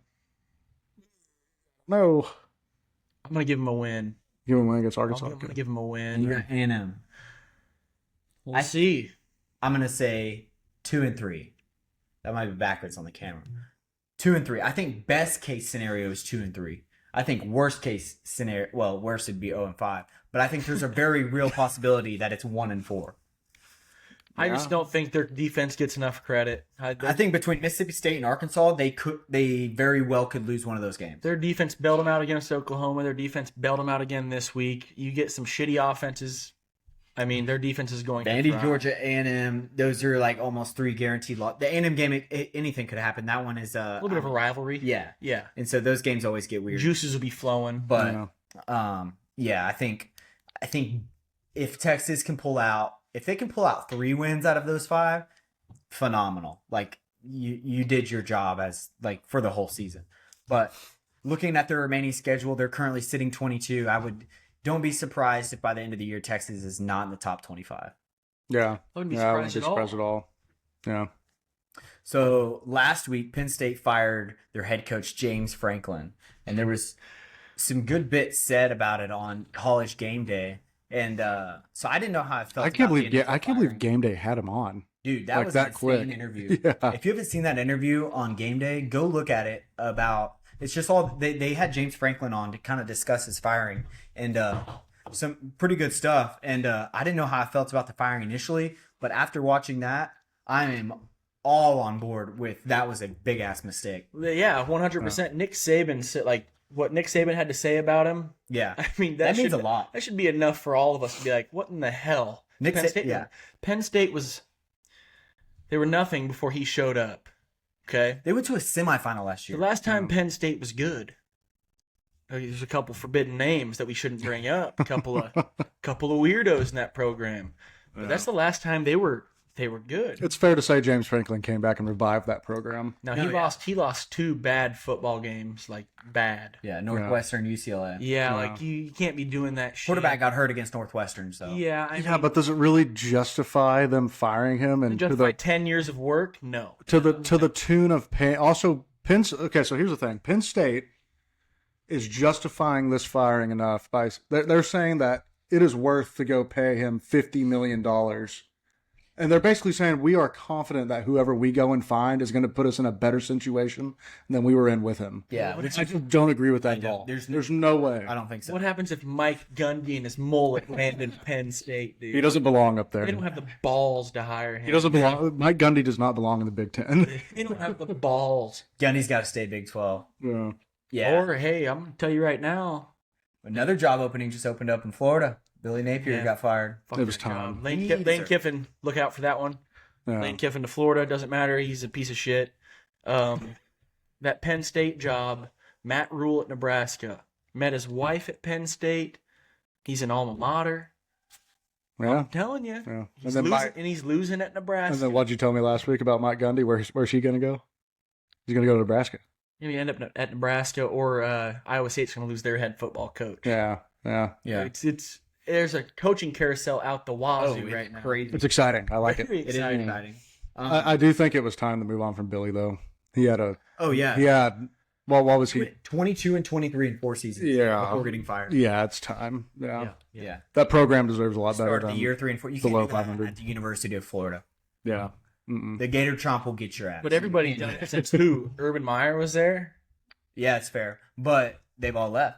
no, I'm going to give him a win. give him a win against I'm Arkansas. going to give him a And you win. got A&M. We'll see. I'm going to say 2 and 3. That might be backwards on the camera. 2 and 3. I think best case scenario is 2 and 3. I think worst case scenario, well, worst would be 0 and 5. But I think there's a very real possibility that it's 1 and 4. I just don't think their defense gets enough credit. I think between Mississippi State and Arkansas, they very well could lose one of those games. Their defense bailed them out against Oklahoma. Their defense bailed them out again this week. You get some shitty offenses. I mean, their defense is going to Vandy, thrive. Georgia, A&M, those are like almost 3 guaranteed loss. The A&M game, anything could happen. That one is A little bit of a rivalry. Yeah. Yeah. And so those games always get weird. Juices will be flowing. But yeah, I think if Texas can pull out, if they can pull out 3 wins out of those 5, phenomenal. Like you did your job as like for the whole season. But looking at their remaining schedule, they're currently sitting 22. Don't be surprised if by the end of the year Texas is not in the top 25. Yeah, I wouldn't be I wouldn't surprised be at all. surprised at all. Yeah, So last week, Penn State fired their head coach, James Franklin. And there was some good bits said about it on College Game Day. And so I didn't know how I felt. I can't about the believe. Yeah, initial I can't believe firing. Game Day had him on. Dude, that like was that an quick. insane interview. Yeah. If you haven't seen that interview on Game Day, go look at it. It's just all they had James Franklin on to kind of discuss his firing and some pretty good stuff. And I didn't know how I felt about the firing initially, but after watching that, I am all on board with that was a big ass mistake. Yeah, 100%. Nick Saban said, like, what Nick Saban had to say about him. Yeah, I mean, that means should, a lot. That should be enough for all of us to be like, what in the hell? Penn State was. They were nothing before he showed up. Okay? They went to a semifinal last year. The last time Penn State was good. There's a couple forbidden names that we shouldn't bring up. A couple of weirdos in that program. But that's the last time they were good. It's fair to say James Franklin came back and revived that program. Now he lost 2 bad football games, like bad. Yeah, Northwestern, UCLA. Yeah, like you can't be doing that shit. Quarterback got hurt against Northwestern, so Yeah, I Yeah, mean, but does it really justify them firing him and justify 10 years of work? No. to the tune of pay? Also, Okay, so here's the thing: Penn State is justifying this firing enough by they're saying that it is worth to go pay him $50 million. And they're basically saying we are confident that whoever we go and find is going to put us in a better situation than we were in with him. yeah. I just don't agree with that at all. There's no way. I don't think so. What happens if Mike Gundy and his mullet land in Penn State, dude? He doesn't belong up there. They don't have the balls to hire him. He doesn't belong. Mike Gundy does not belong in the Big Ten. They don't have the balls. Gundy's got to stay Big 12. Yeah. Yeah. Or, hey, I'm going to tell you right now. Another job opening just opened up in Florida. Billy Napier got fired. It was that job. time. Lane Kiffin, look out for that one. Yeah. Lane Kiffin to Florida, doesn't matter. He's a piece of shit. That Penn State job, Matt Rule at Nebraska. Met his wife at Penn State. He's an alma mater. Yeah. I'm telling you. Yeah. He's losing at Nebraska. And then what'd you tell me last week about Mike Gundy? Where's he going to go? He's going to go to Nebraska. Maybe end up at Nebraska, or Iowa State's going to lose their head football coach. Yeah. It's there's a coaching carousel out the wazoo right now. Crazy. It's exciting. I like Very it. It is exciting. exciting. I do think it was time to move on from Billy, though. He had well, what was he? 22 and 23 in 4 seasons. Yeah. Before getting fired. Yeah, it's time. Yeah. Yeah. That program deserves a lot better Start of than the year 3 and 4. You below can't do that 500. at the University of Florida. Yeah. Mm-mm. The Gator Chomp will get your ass. But everybody done it since who? Urban Meyer was there? Yeah, it's fair. But they've all left.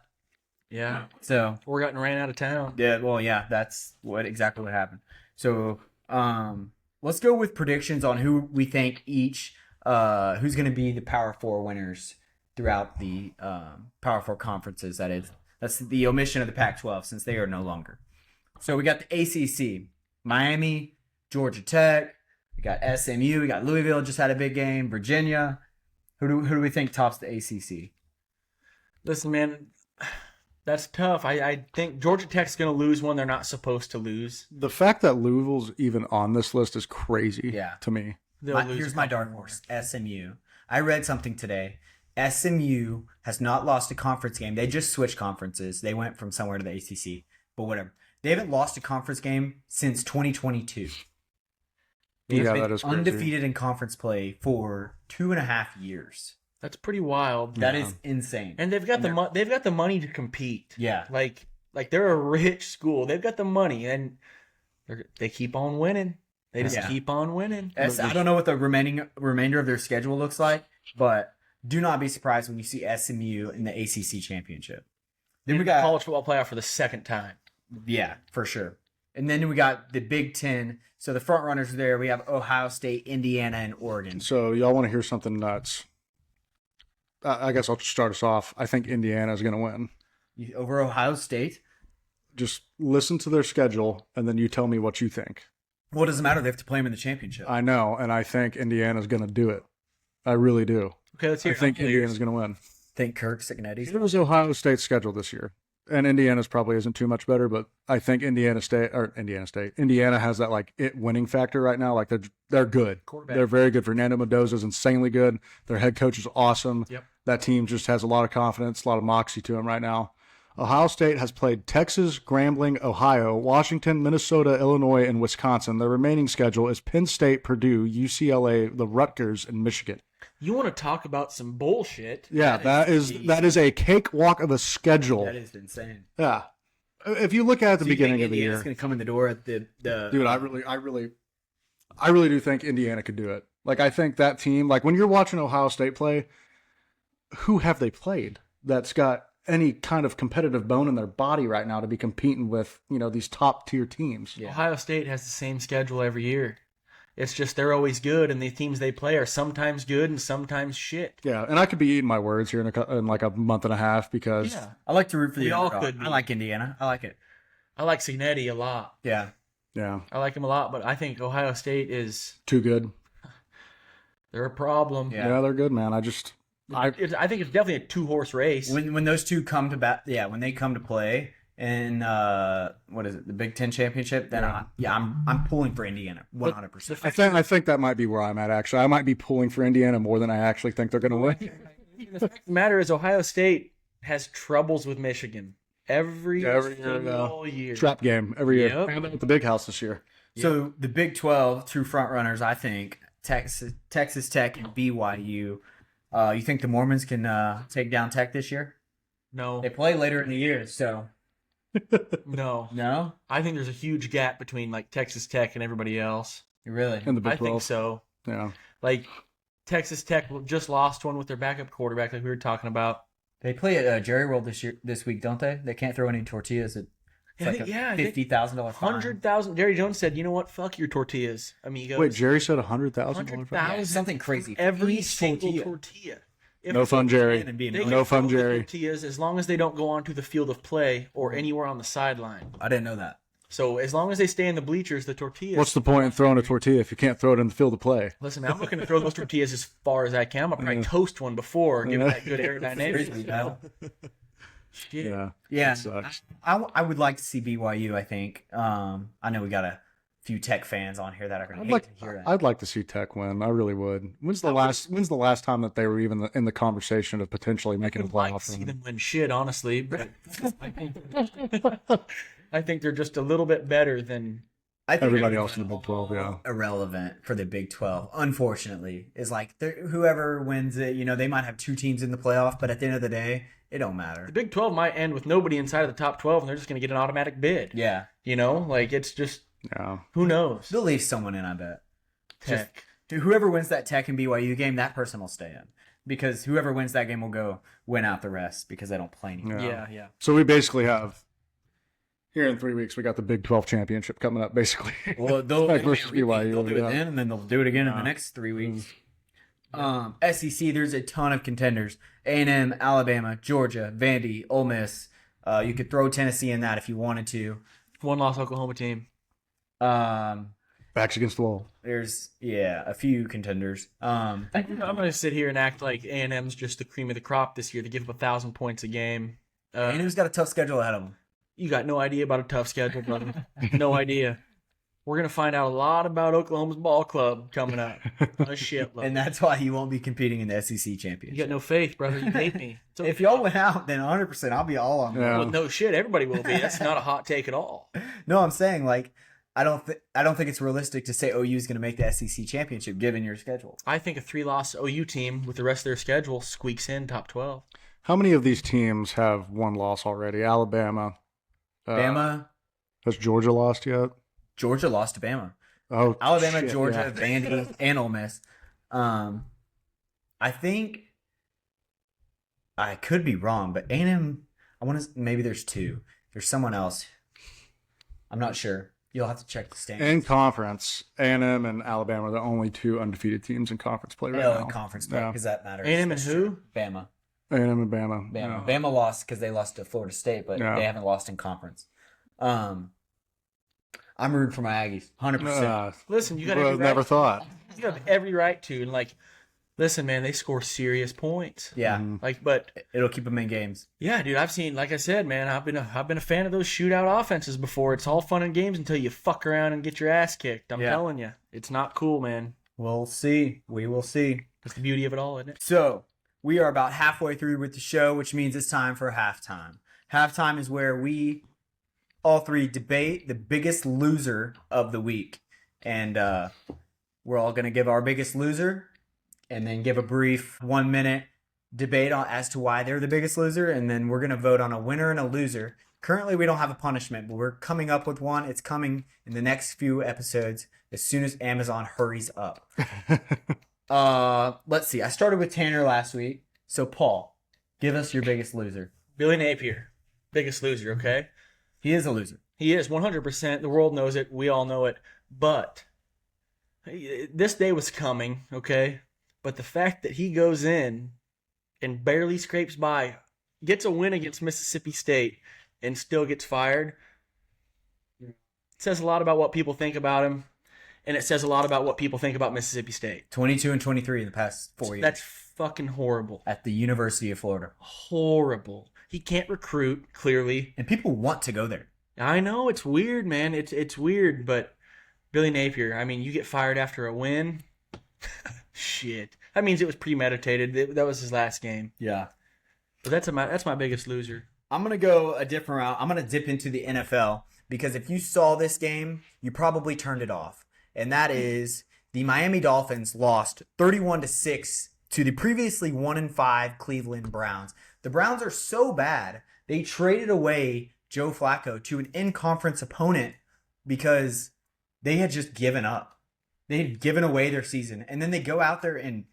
Yeah. So Or got ran out of town. yeah, well, yeah, that's exactly what happened. So let's go with predictions on who we think each who's going to be the Power Four winners throughout the Power Four conferences. That's the omission of the Pac-12 since they are no longer. So we got the ACC, Miami, Georgia Tech. We got SMU. We got Louisville just had a big game. Virginia. Who do we think tops the ACC? Listen, man, that's tough. I think Georgia Tech's going to lose one they're not supposed to lose. The fact that Louisville's even on this list is crazy to me. Here's my dark horse, SMU. I read something today. SMU has not lost a conference game. They just switched conferences. They went from somewhere to the ACC, but whatever. They haven't lost a conference game since 2022. They've been that is crazy. undefeated in conference play for 2.5 years. That's pretty wild. That is insane. And they've got they've got the money to compete. Yeah. Like they're a rich school. They've got the money and they keep on winning. They just keep on winning. I don't know what the remainder of their schedule looks like, but do not be surprised when you see SMU in the ACC championship. Then we got college football playoff for the second time. Yeah, for sure. And then we got the Big Ten. So the front runners are there. We have Ohio State, Indiana, and Oregon. So y'all want to hear something nuts? I guess I'll just start us off. I think Indiana is going to win. Over Ohio State? Just listen to their schedule, and then you tell me what you think. Well, it doesn't matter. They have to play them in the championship. I know, and I think Indiana's going to do it. I really do. Okay, let's hear. I think Indiana's going to win. Think Kirk Signetti? It was Ohio State's schedule this year, and Indiana's probably isn't too much better, but I think Indiana has that like it winning factor right now. Like they're good. They're very good. Fernando Mendoza's insanely good. Their head coach is awesome. Yep. That team just has a lot of confidence, a lot of moxie to them right now. Ohio State has played Texas, Grambling, Ohio, Washington, Minnesota, Illinois, and Wisconsin. Their remaining schedule is Penn State, Purdue, UCLA, the Rutgers, and Michigan. You want to talk about some bullshit? Yeah, that is a cakewalk of a schedule. That is insane. Yeah. If you look at the beginning of the year, it's going to come in the door at the dude, I really do think Indiana could do it. Like, I think that team, like when you're watching Ohio State play, who have they played that's got any kind of competitive bone in their body right now to be competing with, these top tier teams? Yeah. Ohio State has the same schedule every year. It's just they're always good, and the teams they play are sometimes good and sometimes shit. Yeah, and I could be eating my words here in like a month and a half because I like to root for the all underdog. could be. I like Indiana. I like it. I like Signetti a lot. Yeah. I like him a lot, but I think Ohio State is too good. They're a problem. Yeah, they're good, man. I think it's definitely a 2-horse race. When those two come to when they come to play in what is it, the Big Ten championship, then I'm pulling for Indiana 100%. I think that might be where I'm at. Actually, I might be pulling for Indiana more than I actually think they're going to win. The fact of the matter is, Ohio State has troubles with Michigan every single year. Trap game every year. Yep. And at the big house this year. So the Big 12, two front runners, I think Texas Tech and BYU. You think the Mormons can take down Tech this year? No. They play later in the year, so. No. No? I think there's a huge gap between like Texas Tech and everybody else. Really? In the Big 12. I think so. Yeah. Like Texas Tech just lost one with their backup quarterback, like we were talking about. They play at Jerry World this week, don't they? They can't throw any tortillas. It's like a $50,000 fine. 100,000. Jerry Jones said, "You know what? Fuck your tortillas, amigos." Wait, Jerry said 100,000. 100,000, something crazy. Every single tortilla. No fun, Jerry. No fun, Jerry. Tortillas, as long as they don't go onto the field of play or anywhere on the sideline. I didn't know that. So as long as they stay in the bleachers, the tortillas. What's the point in throwing a tortilla if you can't throw it in the field of play? Listen, man, I'm looking to throw those tortillas as far as I can. I'm gonna probably toast one before, give it that good aerodynamics. Shit. Yeah. I would like to see BYU. I think. I know we got a few Tech fans on here that are going to hate to hear that. I'd like to see Tech win. I really would. When's the last time that they were even in the conversation of potentially making a playoff? I'd like to see them win shit, honestly, but I think they're just a little bit better than everybody else in the Big 12. Yeah, irrelevant for the Big 12. Unfortunately, is like whoever wins it. They might have two teams in the playoff, but at the end of the day, it don't matter. The Big 12 might end with nobody inside of the top 12, and they're just going to get an automatic bid. Yeah, it's just. Yeah. Who knows? They'll leave someone in, I bet. Tech. Whoever wins that Tech and BYU game, that person will stay in. because whoever wins that game will go win out the rest because they don't play anymore. Yeah. So we basically have here in 3 weeks we got the Big 12 championship coming up. Basically, Well, they'll versus BYU. do it then, and then they'll do it again in the next 3 weeks. SEC, there's a ton of contenders: A&M, Alabama, Georgia, Vandy, Ole Miss. You could throw Tennessee in that if you wanted to. One loss Oklahoma team. Backs against the wall. There's a few contenders. I'm going to sit here and act like A&M's just the cream of the crop this year. They give up 1,000 points a game. A&M's got a tough schedule ahead of them. You got no idea about a tough schedule, brother. No idea. We're going to find out a lot about Oklahoma's ball club coming up. A shitload. And that's why you won't be competing in the SEC You championship. got no faith, brother. You hate me. Okay. If y'all went out, then 100%, I'll be all on board. Yeah. Well, no shit. Everybody will be. That's not a hot take at all. No, I'm saying I don't think it's realistic to say OU is going to make the SEC championship given your schedule. I think a 3-loss OU team with the rest of their schedule squeaks in top 12. How many of these teams have one loss already? Alabama. Bama, Has Georgia lost yet? Georgia lost to Bama. Oh, Alabama, shit, Georgia, yeah. Vandy, and Ole Miss. I think I could be wrong, but A&M, maybe there's 2. There's someone else. I'm not sure. You'll have to check the standings. In conference, A&M and Alabama are the only 2 undefeated teams in conference play right now. In conference play, Yeah. because that matters. A&M and who? Bama. A&M and Bama. Bama. Yeah. Bama lost because they lost to Florida State, but Yeah. they haven't lost in conference. I'm rooting for my Aggies, 100%. Listen, you got Well, never thought. You have every right to. And, listen, man, they score serious points. Yeah, But it'll keep them in games. yeah, dude, I've seen, like I said, man, I've been a fan of those shootout offenses before. It's all fun and games until you fuck around and get your ass kicked. I'm telling you, it's not cool, man. We'll see. We will see. That's the beauty of it all, isn't it? So we are about halfway through with the show, which means it's time for halftime. Halftime is where we all 3 debate the biggest loser of the week. And we're all going to give our biggest loser and then give a brief 1-minute debate as to why they're the biggest loser. And then we're going to vote on a winner and a loser. Currently, we don't have a punishment, but we're coming up with one. It's coming in the next few episodes as soon as Amazon hurries up. Let's see. I started with Tanner last week. So, Paul, give us your biggest loser. Billy Napier, biggest loser, okay? He is a loser. He is 100%. The world knows it. We all know it. But this day was coming, okay? But the fact that he goes in and barely scrapes by, gets a win against Mississippi State, and still gets fired, it says a lot about what people think about him, and it says a lot about what people think about Mississippi State. 22 and 23 in the past 4 years. That's fucking horrible. At the University of Florida. Horrible. He can't recruit, clearly. And people want to go there. I know, it's weird, man. It's weird, but Billy Napier, I mean, you get fired after a win. Shit. That means it was premeditated. That was his last game. Yeah. But that's my biggest loser. I'm going to go a different route. I'm going to dip into the NFL because if you saw this game, you probably turned it off. And that is the Miami Dolphins lost 31-6 to the previously 1-5 Cleveland Browns. The Browns are so bad, they traded away Joe Flacco to an in-conference opponent because they had just given up. They had given away their season. And then they go out there and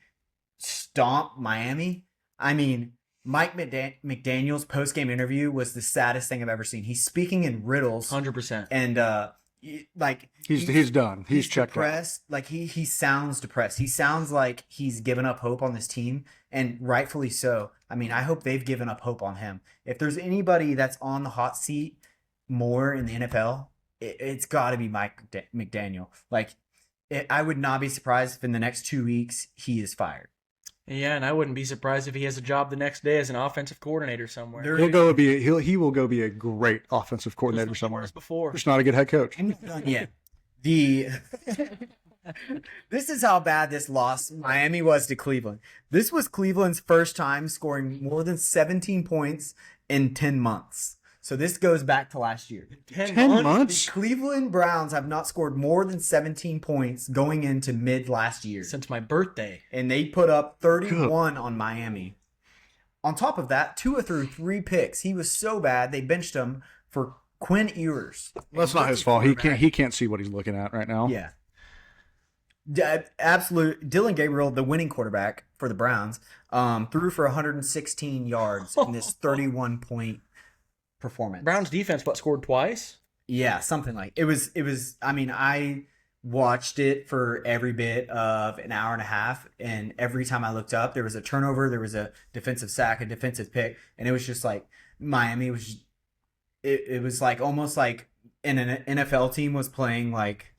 stomp Miami. I mean, Mike McDaniel's post-game interview was the saddest thing I've ever seen. He's speaking in riddles. 100%. And, He's done. He's checked out. depressed. Like he sounds depressed. He sounds like he's given up hope on this team, and rightfully so. I mean, I hope they've given up hope on him. If there's anybody that's on the hot seat more in the NFL, it's got to be Mike McDaniel. I would not be surprised if in the next 2 weeks he is fired. Yeah, and I wouldn't be surprised if he has a job the next day as an offensive coordinator somewhere. He will go be a great offensive coordinator somewhere. Before. Just not a good head coach. Yeah. This is how bad this loss Miami was to Cleveland. This was Cleveland's first time scoring more than 17 points in 10 months. So this goes back to last year. 10 months? The Cleveland Browns have not scored more than 17 points going into mid last year. Since my birthday. And they put up 31 on Miami. On top of that, Tua threw 3 picks. He was so bad they benched him for Quinn Ewers. That's not his fault. He can't see what he's looking at right now. Yeah. Absolute. Dylan Gabriel, the winning quarterback for the Browns, threw for 116 yards in this 31-point performance. Browns defense, scored twice? Yeah, something like it was. I mean, I watched it for every bit of an hour and a half, and every time I looked up, there was a turnover, there was a defensive sack, a defensive pick, and it was just like Miami was. It was like almost like an NFL team was playing like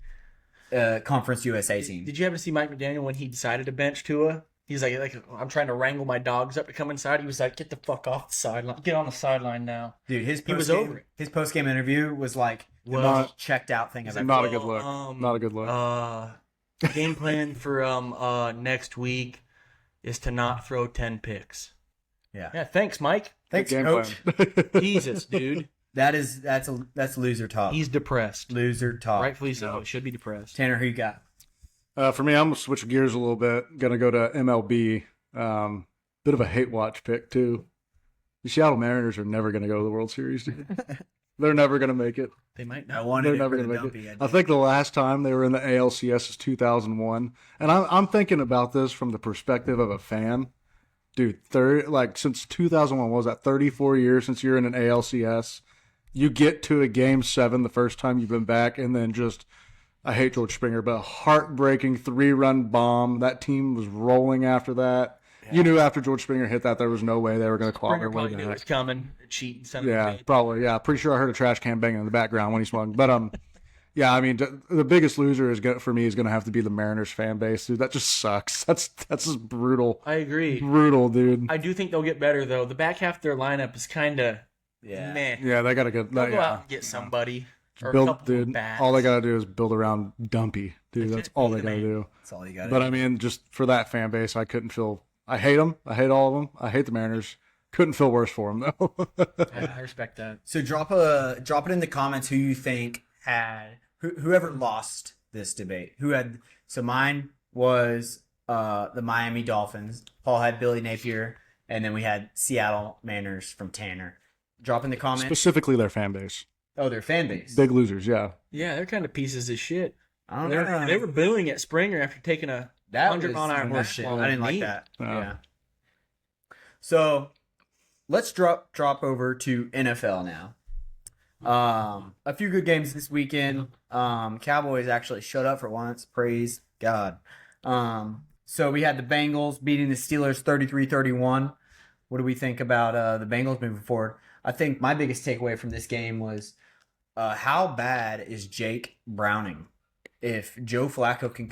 a Conference USA team. Did you ever see Mike McDaniel when he decided to bench Tua? He's like, I'm trying to wrangle my dogs up to come inside. He was like, get the fuck off the sideline. Get on the sideline now. Dude, he was over it. His post-game interview was like the most checked out thing I've ever Not a good look. Not a good look. Game plan for next week is to not throw 10 picks. Yeah. Thanks, Mike. Thanks, Game Coach. Jesus, dude. That's loser talk. He's depressed. Loser talk. Rightfully so. He should be depressed. Tanner, who you got? For me, I'm going to switch gears a little bit. Going to go to MLB. Bit of a hate watch pick, too. The Seattle Mariners are never going to go to the World Series, dude. They're never going to make it. They might I not. wanted They're it never for going the to make dumpy. it. I think the last time they were in the ALCS is 2001. And I'm thinking about this from the perspective of a fan. Dude, since 2001, what was that, 34 years since you're in an ALCS? You get to a Game 7 the first time you've been back, and then just, I hate George Springer, but a heartbreaking 3-run bomb. That team was rolling after that. Yeah. You knew after George Springer hit that, there was no way they were going to claw their way probably knew it was back. coming. Cheating. Yeah, probably. Yeah, pretty sure I heard a trash can banging in the background when he swung. But yeah, I mean, the biggest loser for me is going to have to be the Mariners fan base, dude. That just sucks. That's just brutal. I agree. Brutal, dude. I do think they'll get better though. The back half of their lineup is kind of meh. Yeah, they got to get. They'll go out and get somebody. Or Build, a couple dude. bats. All they got to do is build around Dumpy, dude. That's all they got to do. That's all you got. But I mean, just for that fan base, I couldn't feel. I hate them. I hate all of them. I hate the Mariners. Couldn't feel worse for them though. I respect that. So drop it in the comments who you think had whoever lost this debate. So mine was the Miami Dolphins. Paul had Billy Napier, and then we had Seattle Mariners from Tanner. Drop in the comments. Specifically their fan base. Oh, their fan base. Big losers, yeah. Yeah, they're kind of pieces of shit. I don't know. They were booing at Springer after taking a 100-mile-an-hour bullshit. fastball. I didn't like Neat. that. Yeah. So let's drop over to NFL now. A few good games this weekend. Cowboys actually shut up for once. Praise God. So we had the Bengals beating the Steelers 33-31. What do we think about the Bengals moving forward? I think my biggest takeaway from this game was how bad is Jake Browning? If Joe Flacco can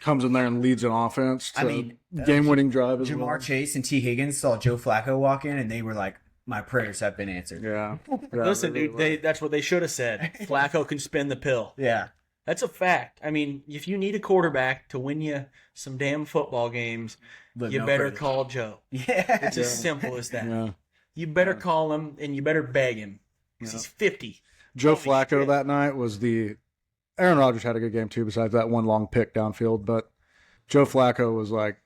comes in there and leads an offense to game-winning drive as well. Jamar Chase and T. Higgins saw Joe Flacco walk in, and they were like, my prayers have been answered. Yeah. Listen, dude, that's what they should have said. Flacco can spin the pill. Yeah. That's a fact. I mean, if you need a quarterback to win you some damn football games, you better call Joe. Yeah. It's as simple as that. Yeah. You better call him, and you better beg him, because he's 50. Joe Holy Flacco shit. that night was Aaron Rodgers had a good game too, besides that one long pick downfield. But Joe Flacco was like,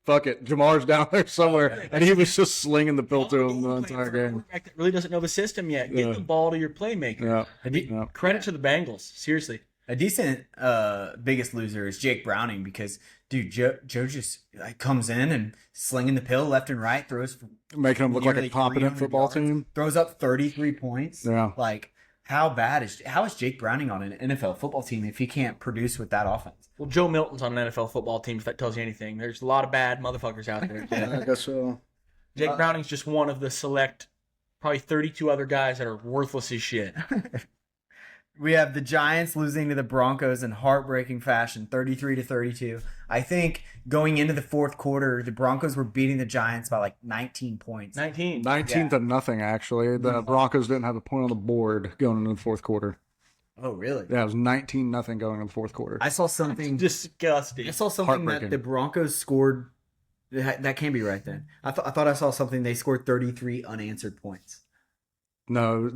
fuck it. Jamar's down there somewhere. And he was just slinging the pill to him the entire game. Quarterback that really doesn't know the system yet. Get the ball to your playmaker. Yeah. Credit to the Bengals. Seriously. A decent biggest loser is Jake Browning because, dude, Joe just comes in and slinging the pill left and right, throws for making him look like a nearly competent 300 football yards, team. Throws up 33 points. Yeah. Like, how is Jake Browning on an NFL football team if he can't produce with that offense? Well, Joe Milton's on an NFL football team, if that tells you anything. There's a lot of bad motherfuckers out there. Yeah, I guess so. Jake Browning's just one of the select, probably 32 other guys that are worthless as shit. We have the Giants losing to the Broncos in heartbreaking fashion, 33-32. I think going into the fourth quarter, the Broncos were beating the Giants by like 19 points. 19 to nothing, actually. The Broncos didn't have a point on the board going into the fourth quarter. Oh, really? Yeah, it was 19-0 going into the fourth quarter. I saw something disgusting. I saw something that the Broncos scored. That can't be right then. I thought I saw something. They scored 33 unanswered points. No,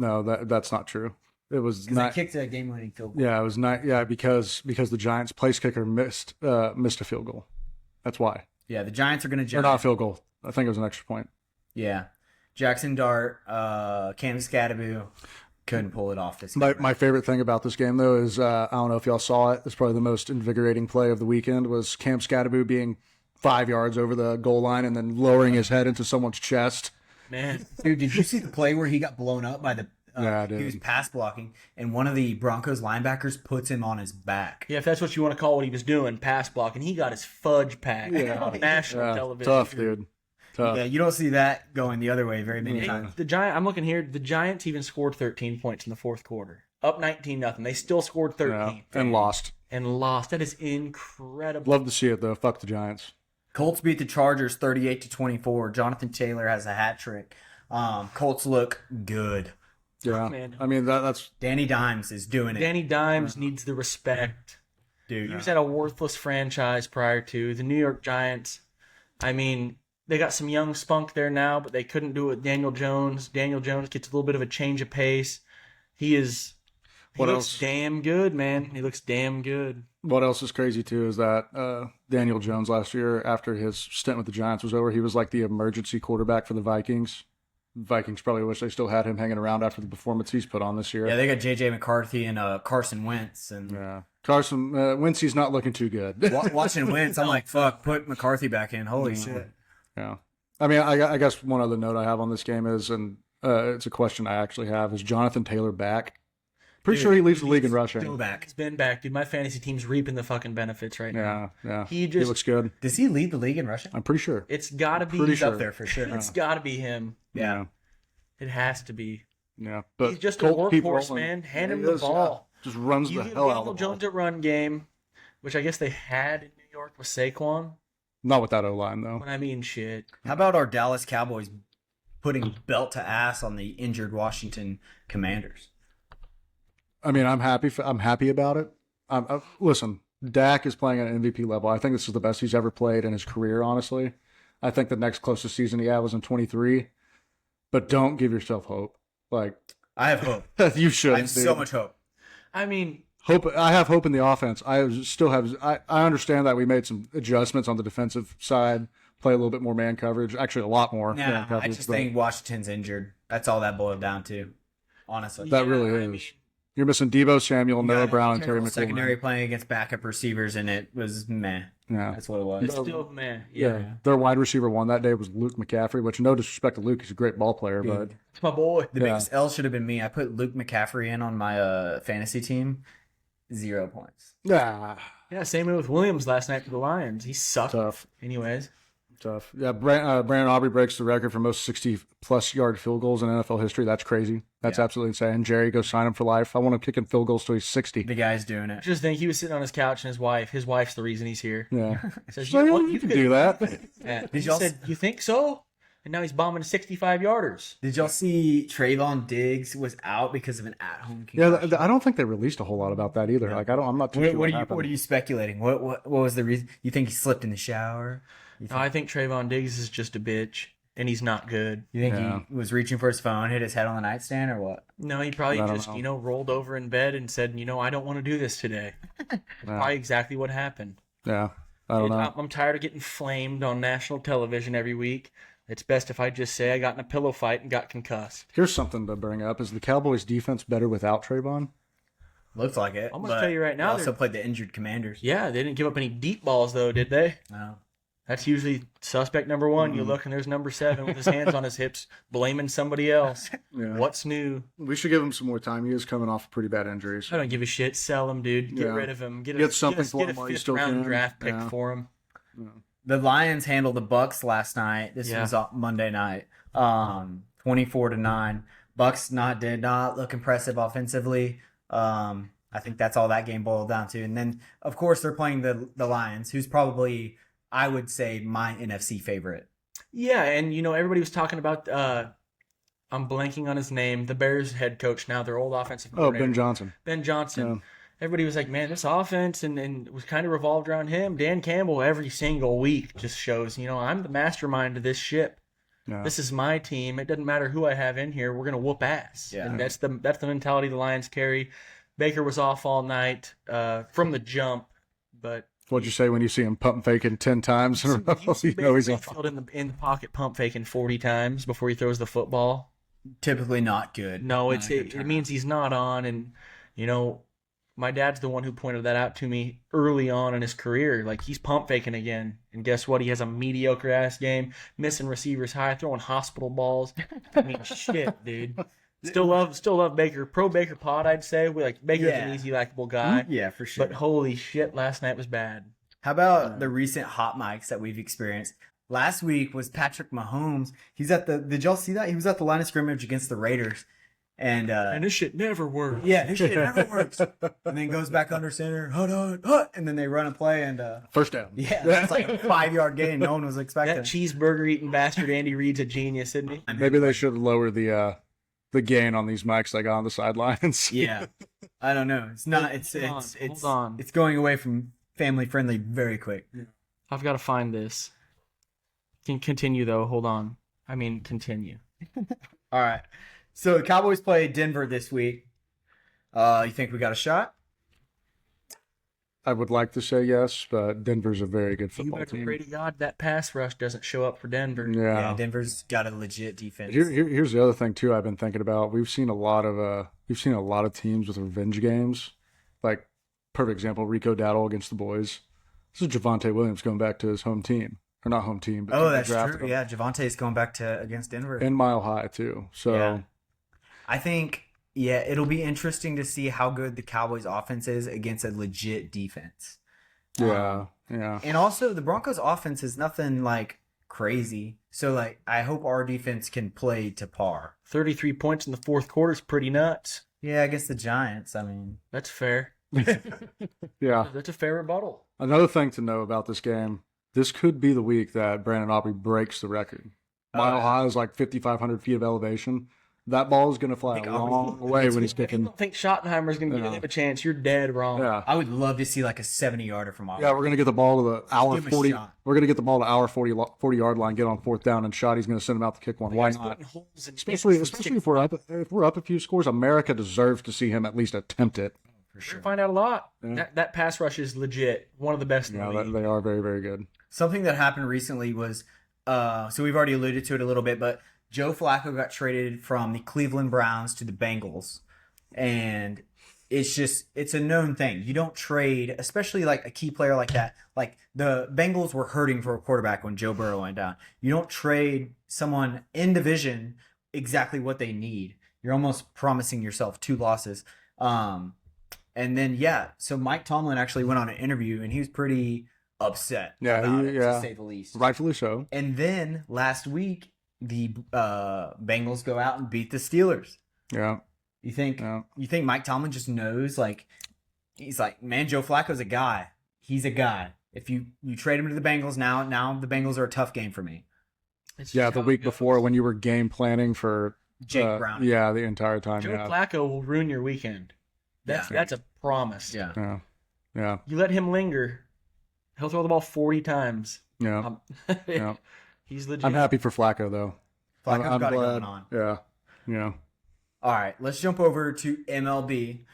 that's not true. It was not. They kicked a game-winning field goal. Yeah, it was not. Yeah, because the Giants' place kicker missed a field goal. That's why. Yeah, the Giants are going to or not a field goal. I think it was an extra point. Yeah, Jackson Dart, Cam Scadaboo. couldn't pull it off this My, game. my favorite thing about this game, though, is I don't know if y'all saw it. It's probably the most invigorating play of the weekend was Cam Scatteroo being 5 yards over the goal line and then lowering his head into someone's chest. Man, Dude, did you see the play where he got blown up by the? Yeah, I did. He was pass blocking, and one of the Broncos linebackers puts him on his back. yeah, if that's what you want to call what he was doing, pass blocking, he got his fudge packed on national Yeah, television. tough, dude. Tough. Yeah, you don't see that going the other way very many times. I'm looking here. The Giants even scored 13 points in the fourth quarter, up 19-0. They still scored 13 Yeah, and lost. That is incredible. Love to see it, though. Fuck the Giants. Colts beat the Chargers 38-24. Jonathan Taylor has a hat trick. Colts look good. Yeah. Man. I mean, that's... Danny Dimes is doing it. Danny Dimes needs the respect. Dude, He was at a worthless franchise prior to the New York Giants. I mean, they got some young spunk there now, but they couldn't do it with Daniel Jones. Daniel Jones gets a little bit of a change of pace. He looks damn good, man. He looks damn good. What else is crazy, too, is that Daniel Jones last year, after his stint with the Giants was over, he was like the emergency quarterback for the Vikings. Vikings probably wish they still had him hanging around after the performance he's put on this year. yeah, they got J.J. McCarthy and Carson Wentz. And Yeah. Carson Wentz, not looking too good. watching Wentz, I'm like, fuck, put McCarthy back in. Holy shit. Yeah. I mean, I guess one other note I have on this game is, and it's a question I actually have, is Jonathan Taylor back? Pretty sure he leads the league in rushing. Still back. He's been back, dude. My fantasy team's reaping the fucking benefits right now. Yeah. He He looks good. Does he lead the league in rushing? I'm pretty sure. It's got to be. Pretty He's sure. up there for sure. It's got to be him. Yeah. It has to be. Yeah. But He's just a Colts keep workhorse, rolling. man. Hand He him the is, ball. yeah. Just runs You the give hell out of Daniel the ball. Jones a run game, which I guess they had in New York with Saquon. Not with that O-line, though. But I mean, shit. How about our Dallas Cowboys putting belt to ass on the injured Washington Commanders? I mean, I'm happy about it. Listen, Dak is playing at an MVP level. I think this is the best he's ever played in his career, honestly. I think the next closest season he had was in 23. But don't give yourself hope. Like, I have hope. you should. I have so much hope. I mean, Hope. I have hope in the offense. I still have. I understand that we made some adjustments on the defensive side, play a little bit more man coverage. Actually, a lot more man Nah, coverage. I just but think Washington's injured. That's all that boiled down to, honestly. that yeah, really I is. mean, You're missing Deebo Samuel, You Noah got Brown, and Terry terrible McLaurin. secondary playing against backup receivers, and it was meh. Yeah. That's what it was. it's still, man. Yeah. Yeah. Their wide receiver one that day was Luke McCaffrey, which no disrespect to Luke, he's a great ball player, but It's my boy. The biggest L should have been me. I put Luke McCaffrey in on my fantasy team. 0 points. yeah, Yeah, same way with Williams last night for the Lions. He sucked. tough. Anyways. Tough. Yeah, Brandon Aubrey breaks the record for most 60-plus yard field goals in NFL history. That's crazy. That's absolutely insane. Jerry, go sign him for life. I want him kicking field goals till he's 60. The guy's doing it. Just think he was sitting on his couch and his wife's the reason he's here. Yeah. Says, So, what, you can could- do that. Yeah. Did He y'all said, you think so? And now he's bombing 65-yarders. Did y'all see Trayvon Diggs was out because of an at-home Yeah, concussion? I don't think they released a whole lot about that either. Like, I'm not too sure What happened. are you speculating? What was the reason? You think he slipped in the shower? No, I think Trayvon Diggs is just a bitch, and he's not good. You think Yeah. he was reaching for his phone, hit his head on the nightstand, or what? No, he probably I don't just, know. rolled over in bed and said, I don't want to do this today. Probably exactly what happened. Yeah, I don't know. I'm tired of getting flamed on national television every week. It's best if I just say I got in a pillow fight and got concussed. Here's something to bring up. Is the Cowboys' defense better without Trayvon? Looks like it. I'm gonna but tell you right now, they also played the injured Commanders. Yeah, they didn't give up any deep balls, though, did they? No. That's usually suspect number one. You look and there's number 7 with his hands on his hips, blaming somebody else. Yeah. What's new? We should give him some more time. He is coming off pretty bad injuries. I don't give a shit. Sell him, dude. Get Yeah. rid of him. Get something for him a while you 5th still round can. draft pick Yeah. for him. The Lions handled the Bucks last night. This Yeah. was on Monday night. 24-9. Bucks did not look impressive offensively. I think that's all that game boiled down to. And then, of course, they're playing the Lions, who's probably, I would say, my NFC favorite. Yeah, and everybody was talking about. I'm blanking on his name. The Bears head coach now, their old offensive Oh, coordinator. Ben Johnson. Ben Johnson. Yeah. Everybody was like, man, this offense and was kind of revolved around him. Dan Campbell every single week just shows, I'm the mastermind of this ship. Yeah. This is my team. It doesn't matter who I have in here. We're gonna whoop ass. Yeah. And that's the mentality the Lions carry. Baker was off all night from the jump, but What'd you say when you see him pump faking 10 times in a row? you see You know Baker he's off. Mayfield in the pocket pump faking 40 times before he throws the football. typically not good. No, Not a good it turnout. means he's not on, and you know, my dad's the one who pointed that out to me early on in his career. Like he's pump faking again, and guess what? He has a mediocre ass game, missing receivers high, throwing hospital balls. I mean, shit, dude. Still love Baker. Pro Baker pod, I'd say. Baker's an easy, likable guy. Yeah, for sure. But holy shit, last night was bad. How about the recent hot mics that we've experienced? Last week was Patrick Mahomes. He's at did y'all see that? He was at the line of scrimmage against the Raiders. And this shit never works. yeah, this shit never works. And then goes back under center, and then they run a play and First down. yeah, it's like a 5-yard gain. No one was expecting. That cheeseburger eating bastard Andy Reid's a genius, isn't he? Maybe they should lower the gain on these mics they got on the sidelines. Yeah, I don't know. It's not. Hold on. It's going away from family friendly very quick. I've got to find this. Can continue though. Hold on. I mean, continue. All right. So the Cowboys play Denver this week. You think we got a shot? I would like to say yes, but Denver's a very good You football better team. pray to God that pass rush doesn't show up for Denver. Yeah. Denver's got a legit defense. Here's the other thing too. I've been thinking about. We've seen a lot of teams with revenge games. Like perfect example, Rico Dowdle against the boys. This is Javonte Williams going back to his home team, or not home team, but That's true. Yeah, Javonte's going back to against Denver. and Mile High too. So Yeah. I think it'll be interesting to see how good the Cowboys offense is against a legit defense. yeah. And also the Broncos offense is nothing like crazy. So like I hope our defense can play to par. 33 points in the fourth quarter is pretty nuts. Yeah, against the Giants, I mean. That's fair. Yeah. That's a fair rebuttal. Another thing to know about this game, this could be the week that Brandon Aubrey breaks the record. Mile High is like 5,500 feet of elevation. That ball is going to fly a long way when he's If you kicking. don't think Schottenheimer's going to give him a chance, you're dead wrong. Yeah. I would love to see like a 70-yarder from Auburn. Yeah, we're going to get the ball to the hour Give him a 40. shot. We're going to get the ball to hour 40-yard line, get on fourth down, and Shotty's going to send him out to kick one. Why Guys not? putting holes in Especially hips for if we're up a few scores, America deserves to see him at least attempt it. For We'll sure. find out a lot. Yeah. That pass rush is legit. One of the best in the Yeah, league. they are very, very good. Something that happened recently was, so we've already alluded to it a little bit, but Joe Flacco got traded from the Cleveland Browns to the Bengals. And it's a known thing. You don't trade, especially like a key player like that. Like the Bengals were hurting for a quarterback when Joe Burrow went down. You don't trade someone in division exactly what they need. You're almost promising yourself 2 losses. And then, so Mike Tomlin actually went on an interview and he was pretty upset about it, to say the least. Rightfully so. And then last week, the Bengals go out and beat the Steelers. Yeah. You think Mike Tomlin just knows, like, he's like, man, Joe Flacco's a guy. He's a guy. If you trade him to the Bengals now the Bengals are a tough game for me. It's Yeah, just the how week it goes. before when you were game planning for Jake Brown. Yeah, the entire time. Joe Yeah. Flacco will ruin your weekend. That's a promise. Yeah. Yeah. Yeah. You let him linger, he'll throw the ball 40 times. Yeah. Yeah. He's legit. I'm happy for Flacco though. Flacco's I'm got it glad. going on. Yeah. Yeah. All right, let's jump over to MLB.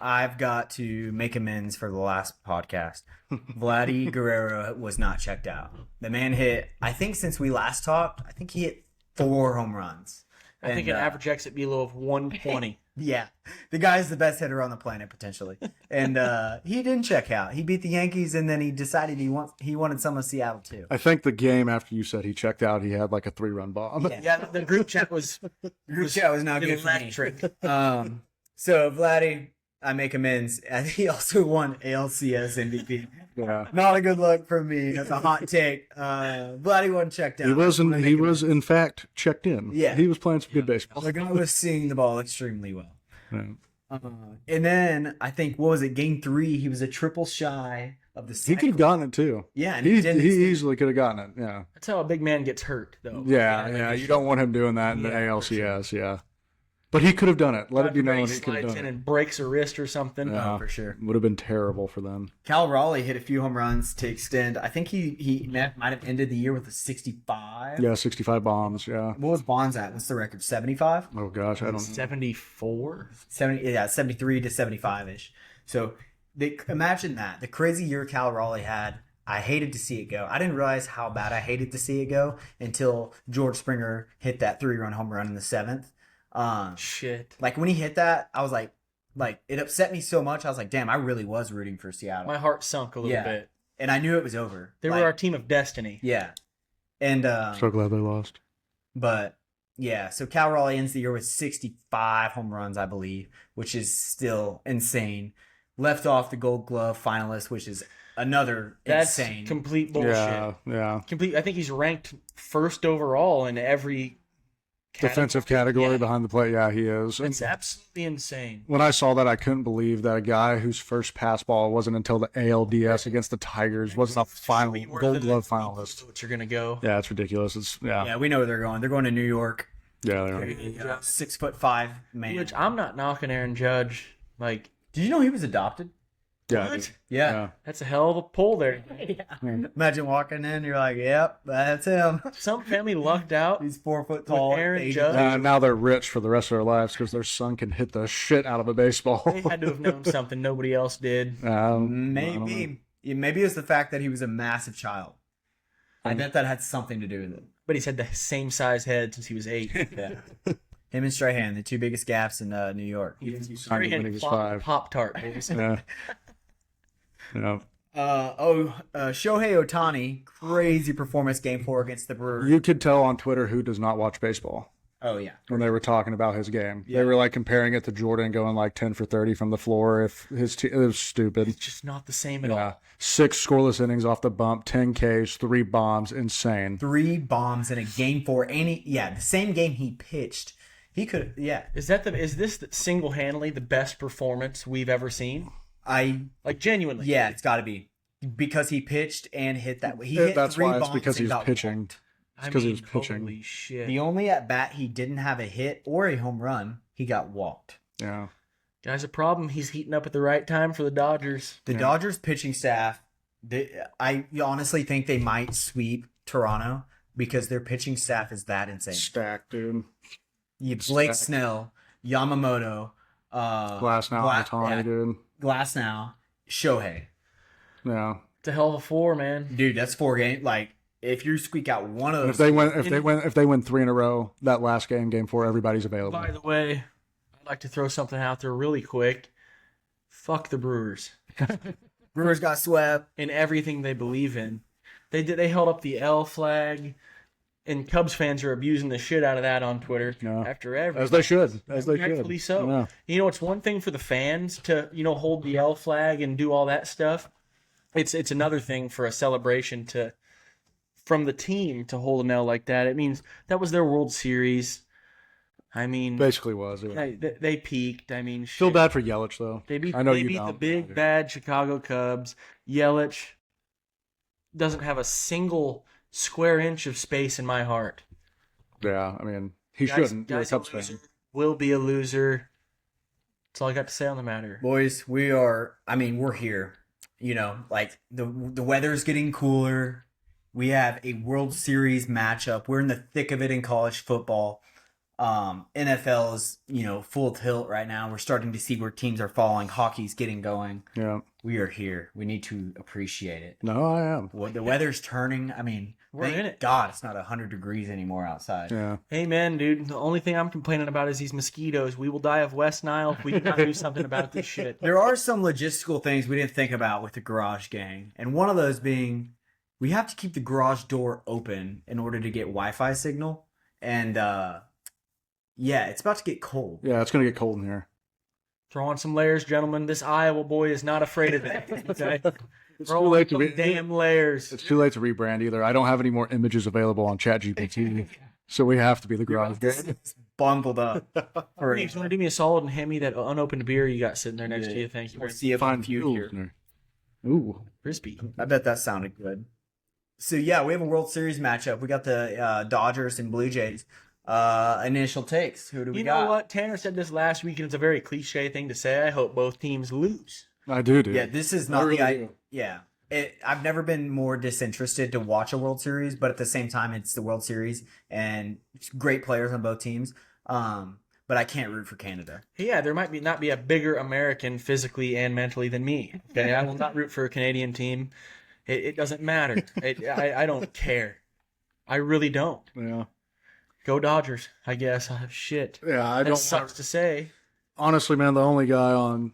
I've got to make amends for the last podcast. Vladdy Guerrero was not checked out. The man hit, I think since we last talked, he hit 4 home runs. I think an average exit velo of 120. Yeah, the guy's the best hitter on the planet potentially, and he didn't check out. He beat the Yankees, and then he decided he wanted some of Seattle too. I think the game after you said he checked out, he had like a 3-run bomb. Yeah, the group chat was That was not good for me. electric. So Vladdy, I make amends. He also won ALCS MVP. Yeah. Not a good look for me. That's a hot take. Vladdy wasn't checked out. He was in fact checked in. Yeah. He was playing some good baseball. The guy was seeing the ball extremely well. Yeah. And then I think, what was it, game 3? He was a triple shy of the He cycle. could have gotten it too. Yeah, and He didn't. easily could have gotten it. Yeah. That's how a big man gets hurt, though. Yeah. You don't want him doing that in the Yeah, ALCS. Yeah. But he could have done it. Let it be known He he could have slides done in it. and breaks a wrist or something. Yeah. Oh, for sure. Would have been terrible for them. Cal Raleigh hit a few home runs to extend. I think he might have ended the year with a 65. Yeah, 65 bombs. Yeah. What was Bonds at? What's the record? 75? Oh gosh, I don't know. 74? 73 to 75 ish. So imagine that. The crazy year Cal Raleigh had I hated to see it go. I didn't realize how bad I hated to see it go until George Springer hit that 3-run home run in the 7th. Shit. Like when he hit that, I was like it upset me so much. I was like, damn, I really was rooting for Seattle. My heart sunk a little bit. And I knew it was over. They were our team of destiny. Yeah. And So glad they lost. but yeah, so Cal Raleigh ends the year with 65 home runs, I believe, which is still insane. Left off the Gold Glove finalist, which is another That's insane. complete bullshit. Yeah. Complete. I think he's ranked first overall in every Defensive category Yeah. behind the plate. Yeah, he is. It's absolutely insane. When I saw that, I couldn't believe that a guy whose first pass ball wasn't until the ALDS against the Tigers wasn't a final Gold Glove finalist. What you're gonna go? Yeah, it's ridiculous. It's Yeah, we know where they're going. They're going to New York. yeah. They're, 6'5" man. Which I'm not knocking Aaron Judge. Like, Did you know he was adopted? yeah, what? Yeah. That's a hell of a pull there. Imagine walking in, you're like, yep, that's him. Some family lucked out. He's 4 foot tall. Aaron age- Judge. Now they're rich for the rest of their lives because their son can hit the shit out of a baseball. They had to have known something nobody else did. Maybe. Maybe it's the fact that he was a massive child. I bet that had something to do with it. But he's had the same size head since he was 8. Yeah. Him and Strahan, the two biggest gaps in New York. Tiny when he was 5. Pop-Tart. Yeah. Yeah. Shohei Ohtani, crazy performance game 4 against the Brewers. You could tell on Twitter who does not watch baseball Oh, yeah. when they were talking about his game. Yeah. They were like comparing it to Jordan going like 10 for 30 from the floor. If his it was stupid. It's just not the same at Yeah. all. 6 scoreless innings off the bump, 10 Ks, 3 bombs, insane. 3 bombs in a game 4. The same game he pitched. He could, yeah. Is this single-handedly the best performance we've ever seen? Like, genuinely. Yeah, it's got to be. Because he pitched and hit that way. He hit That's 3 why it's bombs because and he's got pitching. walked. It's because he was pitching. Holy shit. The only at bat he didn't have a hit or a home run, he got walked. Yeah. Guy's a problem. He's heating up at the right time for the Dodgers. The Dodgers pitching staff, I honestly think they might sweep Toronto because their pitching staff is that insane. Stacked, dude. Blake Stacked. Snell, Yamamoto, Glass now, Ohtani, dude. Glasnow, Shohei. Yeah. It's a hell of a 4, man. Dude, that's 4 games. Like, if you squeak out one of And those, if they win 3 in a row, that last game 4, everybody's available. By the way, I'd like to throw something out there really quick. Fuck the Brewers. Brewers got swept. In everything they believe in. They held up the L flag, and Cubs fans are abusing the shit out of that on Twitter Yeah. after every. As they should. As they should. Rightfully so. Yeah. You know, it's one thing for the fans to, hold the L flag and do all that stuff. It's another thing for a celebration from the team to hold an L like that. It means that was their World Series. I mean, Basically was. Yeah. they peaked. I mean, Feel shit. bad for Yelich, though. They beat you the big bad Chicago Cubs. Yelich doesn't have a single square inch of space in my heart. Yeah, I mean, he shouldn't. You're a Cubs fan. Will be a loser. That's all I got to say on the matter. Boys, we're here. Like the weather's getting cooler. We have a World Series matchup. We're in the thick of it in college football. NFL is, full tilt right now. We're starting to see where teams are falling. Hockey's getting going. Yeah. We are here. We need to appreciate it. No, I am. The weather's turning. I mean, We're thank in it. God, it's not 100 degrees anymore outside. Yeah. Hey, man, dude. The only thing I'm complaining about is these mosquitoes. We will die of West Nile if we do not do something about this shit. There are some logistical things we didn't think about with the garage gang. And one of those being we have to keep the garage door open in order to get Wi-Fi signal. And, it's about to get cold. Yeah, it's going to get cold in here. Throw on some layers, gentlemen. This Iowa boy is not afraid of it. Okay? It's Throw too on late to some damn layers. It's too late to rebrand either. I don't have any more images available on ChatGPT, so we have to be the garage gang. It's bundled up. Hey, you want to do me a solid and hand me that unopened beer you got sitting there next to you? Thank you. We'll see if I'm feud here. Ooh. Crispy. I bet that sounded good. So, we have a World Series matchup. We got the Dodgers and Blue Jays. Initial takes. Who do we got? You know what? Tanner said this last week, and it's a very cliche thing to say. I hope both teams lose. I do, dude. Yeah, this is not really the do. yeah. I've never been more disinterested to watch a World Series, but at the same time, it's the World Series and it's great players on both teams. But I can't root for Canada. Yeah, there might not be a bigger American physically and mentally than me. Okay, I will not root for a Canadian team. It doesn't matter. I don't care. I really don't. Yeah. Go Dodgers, I guess. Shit. Yeah, I That don't. sucks to say. Honestly, man, the only guy on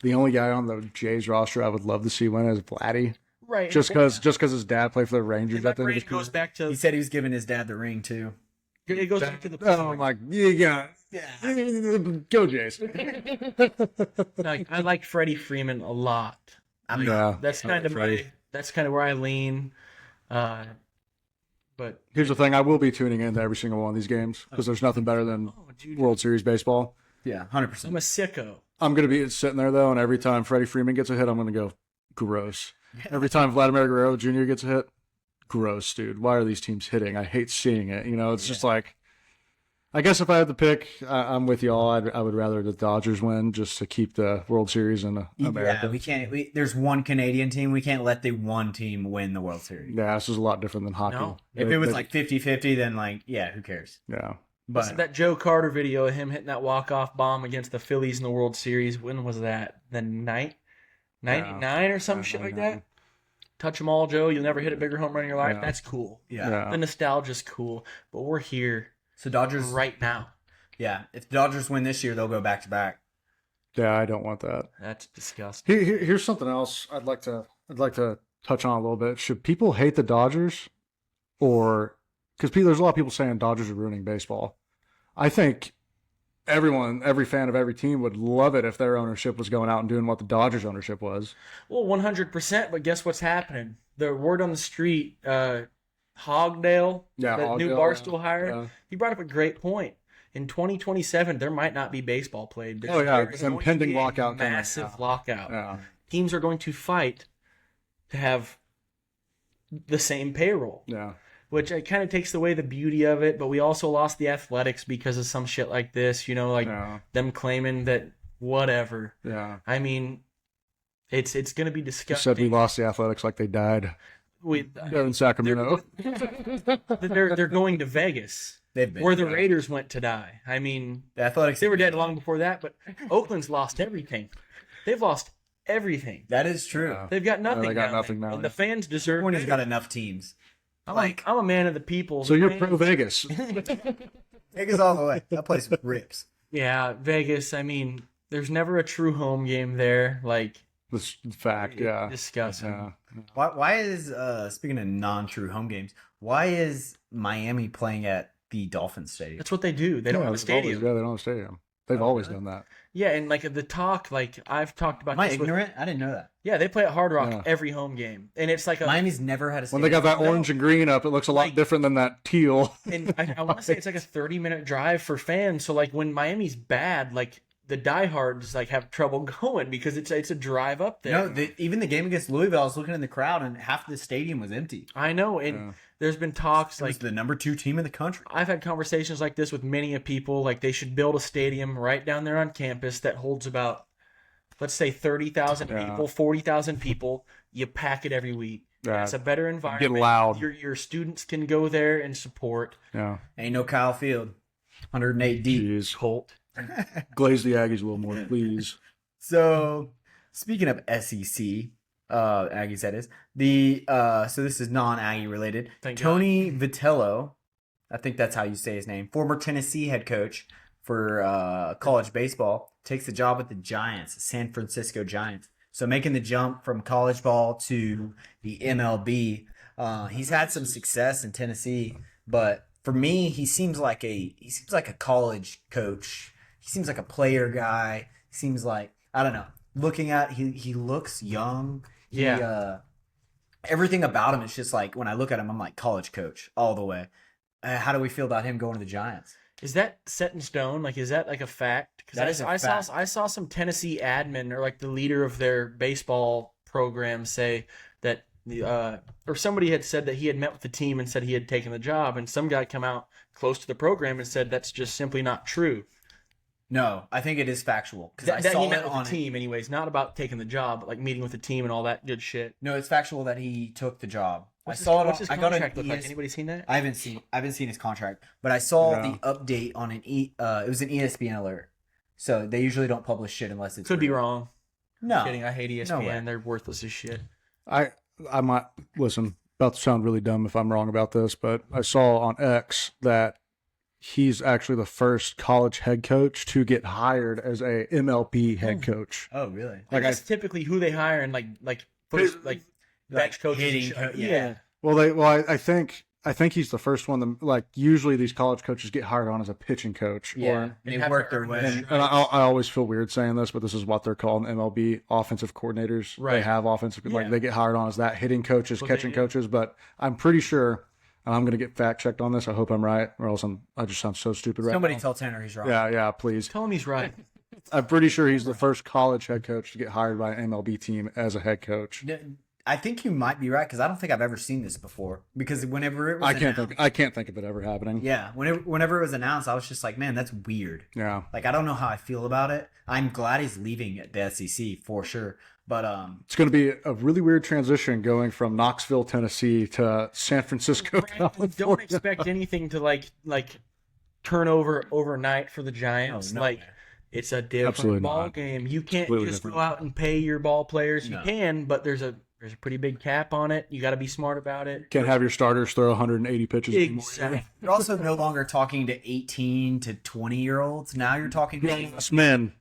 the Jays roster I would love to see win is Vladdy. Right. Just because his dad played for the Rangers. And I that think range goes back to. He said he was giving his dad the ring too. It goes back to the. Oh, I'm like, yeah. Go Jays. Like, I like Freddie Freeman a lot. I mean, Yeah. That's kind of that's kind of where I lean. But Here's the thing: I will be tuning into every single one of these games because there's nothing better than dude, World Series baseball. yeah, 100%. I'm a sicko. I'm gonna be sitting there though, and every time Freddie Freeman gets a hit, I'm gonna go gross. Every time Vladimir Guerrero Jr. gets a hit, gross, dude. Why are these teams hitting? I hate seeing it. It's just like. I guess if I had to pick, I'm with y'all. I would rather the Dodgers win just to keep the World Series in America. Yeah, we can't. There's one Canadian team. We can't let the one team win the World Series. Yeah, this is a lot different than hockey. No. If it was like 50-50, then like, yeah, who cares? Yeah. But That Joe Carter video of him hitting that walk-off bomb against the Phillies in the World Series. When was that? The 99 or some shit like that? Touch them all, Joe. You'll never hit a bigger home run in your life. Yeah. That's cool. yeah. The nostalgia's cool. But we're here So Dodgers, right now. yeah. If the Dodgers win this year, they'll go back to back. Yeah, I don't want that. That's disgusting. Here's something else I'd like to touch on a little bit. Should people hate the Dodgers, or because there's a lot of people saying Dodgers are ruining baseball? I think every fan of every team would love it if their ownership was going out and doing what the Dodgers ownership was. Well, 100%. But guess what's happening? The word on the street, Hogdale, the new Barstool hire, yeah. he brought up a great point. In 2027, there might not be baseball played. Oh, yeah, There's an going impending to be a lockout coming, massive yeah. lockout. Yeah. Teams are going to fight to have the same payroll, Yeah. which it kind of takes away the beauty of it. But we also lost the Athletics because of some shit like this, Yeah. them claiming that whatever. Yeah. I mean, it's going to be You disgusting. said we lost the Athletics like they died. They're in Sacramento. They're going to Vegas, They've been where the Raiders went to die. I mean, The Athletics. they were dead long before that, but Oakland's lost everything. They've lost everything. That is true. Yeah. They've got nothing. they got down nothing there. now, And yeah. the fans deserve. Everyone has it. got enough teams. I'm a man of the people. So The you're fans- pro Vegas. Vegas all the way. That place rips. Yeah, Vegas. I mean, there's never a true home game there. Like, This fact, yeah. disgusting. Yeah. Why is speaking of non-true home games? Why is Miami playing at the Dolphins Stadium? That's what they do. They don't have a stadium. Yeah, they don't have a stadium. They've always done that. Yeah, and like the talk, like I've talked about. Am I this with- ignorant? I didn't know that. Yeah, they play at Hard Rock Yeah. every home game, and it's like a. Miami's never had a When stadium. they got that orange and green up, it looks a lot Like- different than that teal. And I want to say it's like a 30-minute drive for fans. So like when Miami's bad, like the diehards like have trouble going because it's a drive up there. No, even the game against Louisville, I was looking in the crowd and half the stadium was empty. I know, and Yeah. there's been talks It was like the number 2 team in the country. I've had conversations like this with many of people. Like they should build a stadium right down there on campus that holds about, let's say 30,000 Yeah. people, 40,000 people. You pack it every week. Yeah. It's a better environment. loud. Your students can go there and support. Yeah. Ain't no Kyle Field. 108 deep. Jeez. Colt. Glaze the Aggies a little more, please. So, speaking of SEC, Aggies that is, so this is non-Aggie related. Thank Tony Vitello, I think that's how you say his name, former Tennessee head coach for college baseball, takes the job at the Giants, San Francisco Giants. So making the jump from college ball to the MLB. He's had some success in Tennessee, but for me, he seems like a college coach. He seems like a player guy. He seems like, I don't know. Looking at he looks young. Yeah. Everything about him is just like, when I look at him, I'm like, college coach all the way. How do we feel about him going to the Giants? Is that set in stone? Like, is that like a fact? Because That is a fact. I saw some Tennessee admin or like the leader of their baseball program say that or somebody had said that he had met with the team and said he had taken the job, and some guy come out close to the program and said that's just simply not true. No, I think it is factual because I That saw he it met with on the team, anyways, not about taking the job, but like meeting with the team and all that good shit. No, it's factual that he took the job. What's I saw it. What's his I got contract an look like? Anybody seen that? I haven't seen his contract, but I saw Yeah. the update on it was an ESPN alert. So they usually don't publish shit unless it's Could be real. wrong. No, Kidding. I hate ESPN. way. They're worthless as shit. I might listen. About to sound really dumb if I'm wrong about this, but I saw on X that he's actually the first college head coach to get hired as a MLB head coach. Oh, really? Like that's typically who they hire and first bench coaches. Yeah. I think he's the first one. Usually these college coaches get hired on as a pitching coach. Yeah, and they work their way. And I always feel weird saying this, but this is what they're called in MLB, offensive coordinators. Right. They have offensive, they get hired on as that, hitting coaches, catching coaches. But I'm pretty sure, and I'm going to get fact checked on this. I hope I'm right, or else I just sound so stupid right now. Somebody tell Tanner he's wrong. Yeah, please. Tell him he's right. I'm pretty sure he's the first college head coach to get hired by an MLB team as a head coach. I think you might be right because I don't think I've ever seen this before. Because whenever it was I can't think of it ever happening. Yeah, whenever it was announced, I was just like, man, that's weird. Yeah. Like, I don't know how I feel about it. I'm glad he's leaving the SEC for sure. But it's going to be a really weird transition going from Knoxville, Tennessee to San Francisco. Don't expect anything to like turn over overnight for the Giants. It's a different ball game. You can't just go out and pay your ball players. You can, but there's a pretty big cap on it. You got to be smart about it. Can't have your starters throw 180 pitches. Exactly. You're also no longer talking to 18 to 20-year-olds. Now you're talking to men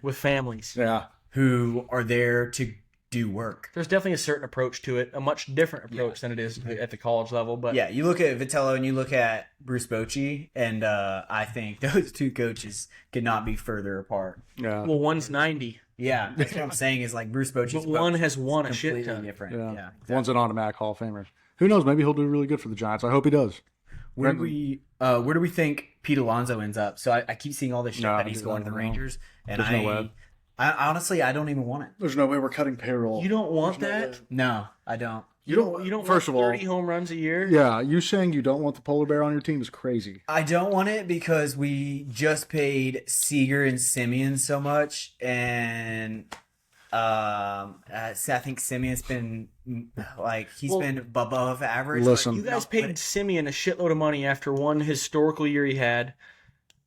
with families. Yeah. Who are there to do work. There's definitely a certain approach to it, a much different approach than it is at the college level. But yeah, you look at Vitello and you look at Bruce Bochy, and I think those two coaches could not be further apart. Yeah. Well, one's 90. Yeah, that's what I'm saying is like Bruce Bochy's but one has won a shit completely ton. different. Yeah. Exactly. One's an automatic Hall of Famer. Who knows? Maybe he'll do really good for the Giants. I hope he does. Where do we think Pete Alonso ends up? So I keep seeing all this shit that he's going to the Rangers, and There's no way. I honestly I don't even want it. There's no way we're cutting payroll. You don't want that? No, I don't. You don't First want of all, 30 home runs a year? Yeah, you saying you don't want the polar bear on your team is crazy. I don't want it because we just paid Seager and Simeon so much, and I think Simeon's been been above average. Listen, you guys paid Simeon a shitload of money after one historical year he had.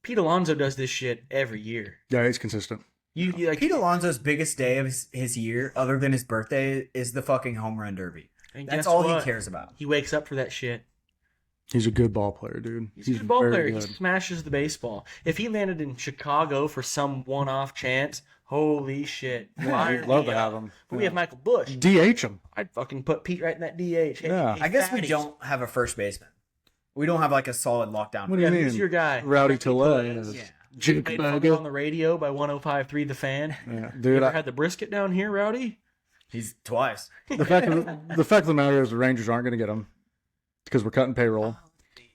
Pete Alonso does this shit every year. Yeah, he's consistent. Pete Alonso's biggest day of his year, other than his birthday, is the fucking home run derby. And that's all he cares about. He wakes up for that shit. He's a good ball player, dude. He's a good ball player. Good. He smashes the baseball. If he landed in Chicago for some one-off chance, holy shit. I'd love to have him. But we have Michael Bush. DH him. I'd fucking put Pete right in that DH. Yeah. I guess we don't have a first baseman. We don't have like a solid lockdown. What do you mean? Who's your guy? Rowdy Tillett. Yeah. Played on the radio by 105.3 The Fan. Yeah, dude. You ever had the brisket down here, Rowdy? He's twice. The fact of the matter is the Rangers aren't going to get him because we're cutting payroll.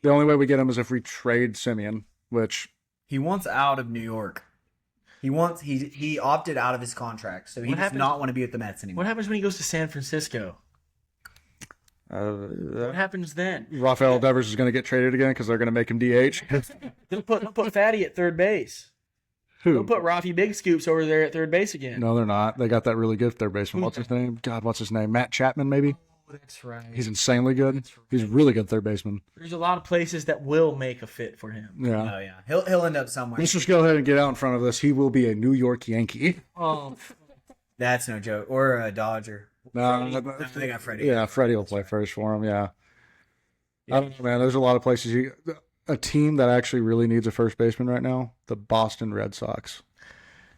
The only way we get him is if we trade Simeon, which he wants out of New York. He opted out of his contract, so he does not want to be with the Mets anymore. What happens when he goes to San Francisco? What happens then? Rafael Devers is going to get traded again because they're going to make him DH. They'll put Fatty at third base. Who? They'll put Rafi Big Scoops over there at third base again. No, they're not. They got that really good third baseman. What's his name? God, what's his name? Matt Chapman, maybe? Oh, that's right. He's insanely good. Right. He's a really good third baseman. There's a lot of places that will make a fit for him. Yeah. Oh, yeah. He'll end up somewhere. Let's just go ahead and get out in front of this. He will be a New York Yankee. Oh. That's no joke. Or a Dodger. No, they got Freddie. Yeah, Freddie will play first for him, yeah. I don't know, man. There's a lot of places. A team that actually really needs a first baseman right now, the Boston Red Sox.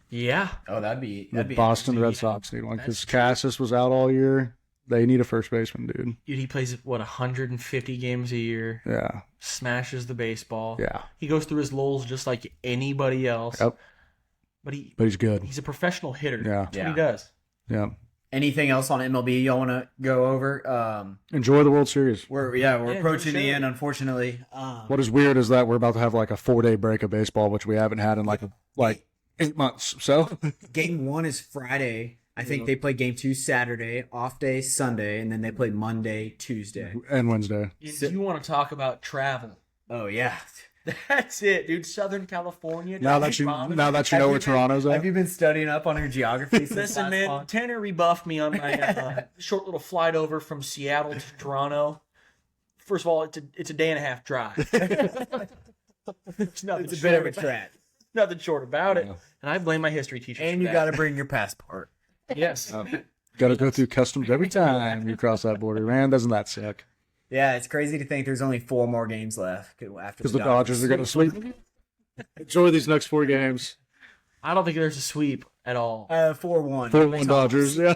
Yeah. Oh, that'd be Boston Red Sox need one because Cassis was out all year. They need a first baseman, dude. Dude, he plays, 150 games a year. Yeah. Smashes the baseball. Yeah. He goes through his lulls just like anybody else. Yep. But he's good. He's a professional hitter. Yeah. That's what he does. Yeah. Anything else on MLB y'all want to go over? Enjoy the World Series. We're approaching the end, unfortunately. What is weird is that we're about to have like a 4-day break of baseball, which we haven't had in like 8 months. So Game 1 is Friday. I think they play Game 2 Saturday, off day Sunday, and then they play Monday, Tuesday, and Wednesday. You want to talk about travel? Oh yeah. That's it, dude. Southern California. Now that you know where Toronto's at. Have you been studying up on your geography? Listen, man. Tanner rebuffed me on my short little flight over from Seattle to Toronto. First of all, it's a day and a half drive. It's a bit of a trek. Nothing short about it. Yeah. And I blame my history teacher. And you got to bring your passport. Yes. Got to go through customs every time you cross that border, man. Doesn't that suck? Yeah, it's crazy to think there's only 4 more games left after Because the Dodgers are going to sweep. Enjoy these next 4 games. I don't think there's a sweep at all. 4-1. 4-1 Dodgers, yeah.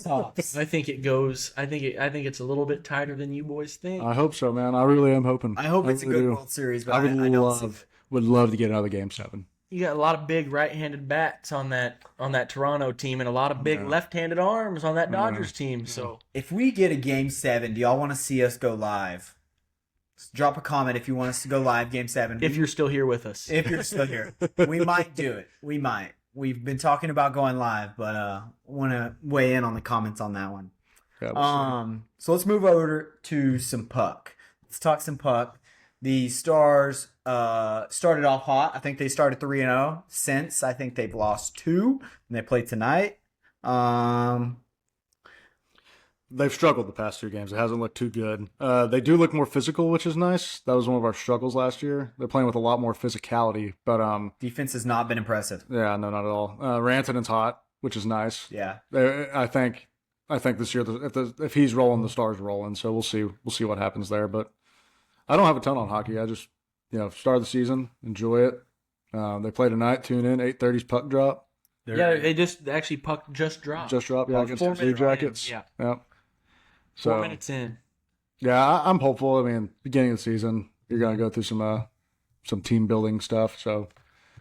Tops. I think it goes. I think it's a little bit tighter than you boys think. I hope so, man. I really am hoping. I hope it's a really good do. World Series, but I I don't would love to get another Game 7. You got a lot of big right-handed bats on that Toronto team, and a lot of big left-handed arms on that Dodgers team. So If we get a Game 7, do y'all want to see us go live? Drop a comment if you want us to go live Game 7. if you're still here with us, If you're still here. We might do it. We might. We've been talking about going live, but want to weigh in on the comments on that one. Yeah, we'll see. So let's move over to some puck. Let's talk some puck. The Stars started off hot. I think they started 3-0. Since I think they've lost 2, and they play tonight. They've struggled the past 2 games. It hasn't looked too good. They do look more physical, which is nice. That was one of our struggles last year. They're playing with a lot more physicality, but Defense has not been impressive. yeah, no, not at all. Rantanen's hot, which is nice. Yeah. I think this year if he's rolling, the Stars rolling. So we'll see what happens there. But I don't have a ton on hockey. I just start of the season, enjoy it. They play tonight. Tune in 8:30's puck drop. they actually puck just dropped. Just drop, yeah, against the 4 Blue minutes in, Jackets. yeah. Yep. 4 So minutes in. yeah, I'm hopeful. I mean, beginning of the season, you're gonna go through some team building stuff. So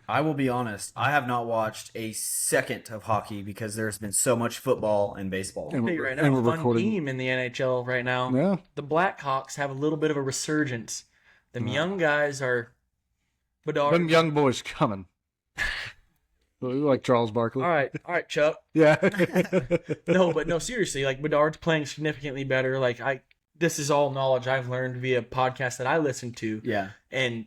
I will be honest. I have not watched a second of hockey because there's been so much football and baseball. And Right and now, we're fun recording. team in the NHL right now. Yeah. The Blackhawks have a little bit of a resurgence. Them young guys are Bedard. Them young boys coming. Like Charles Barkley. All right, Chuck. Yeah. No, seriously, like Bedard's playing significantly better. This is all knowledge I've learned via podcasts that I listen to. Yeah. And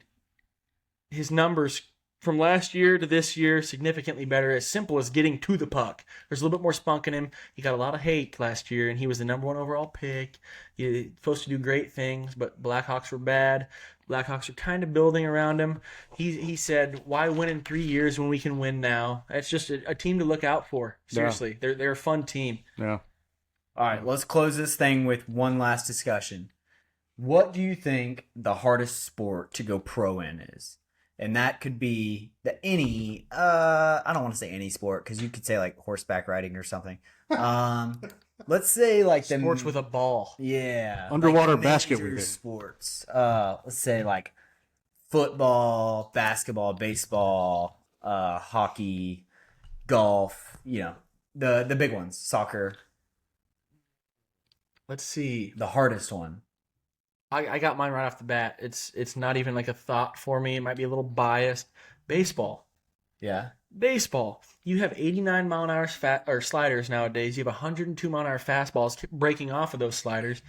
his numbers from last year to this year significantly better. As simple as getting to the puck. There's a little bit more spunk in him. He got a lot of hate last year, and he was the number 1 overall pick. He's supposed to do great things, but Blackhawks were bad. Blackhawks are kind of building around him. He said, "Why win in 3 years when we can win now?" It's just a team to look out for. Seriously, they're a fun team. Yeah. All right, let's close this thing with one last discussion. What do you think the hardest sport to go pro in is? And that could be any, I don't want to say any sport because you could say like horseback riding or something. Let's say like the Sports with a ball. Yeah. Underwater like basket major weaving. sports. Let's say like football, basketball, baseball, hockey, golf, the big ones, soccer. Let's see. The hardest one. I got mine right off the bat. It's not even like a thought for me. It might be a little biased. Baseball. Yeah. Baseball. You have 89 mile an hour sliders nowadays. You have 102 mile an hour fastballs breaking off of those sliders.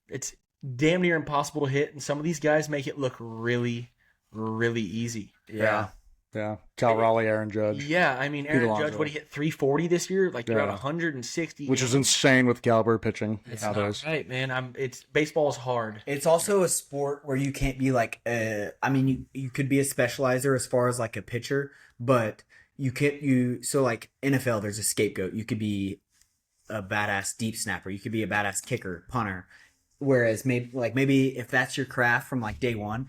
It's damn near impossible to hit, and some of these guys make it look really, really easy. Yeah. Yeah. Cal Raleigh, Aaron Judge. Yeah, I mean, Aaron Alonso. Judge, what he hit 340 this year, like they're Yeah. at 160, Which is insane with caliber pitching it's nowadays. not right, man. It's baseball is hard. It's also a sport where you can't be like, you could be a specializer as far as like a pitcher, but so like NFL, there's a scapegoat. You could be a badass deep snapper. You could be a badass kicker, punter. Whereas maybe if that's your craft from like day one,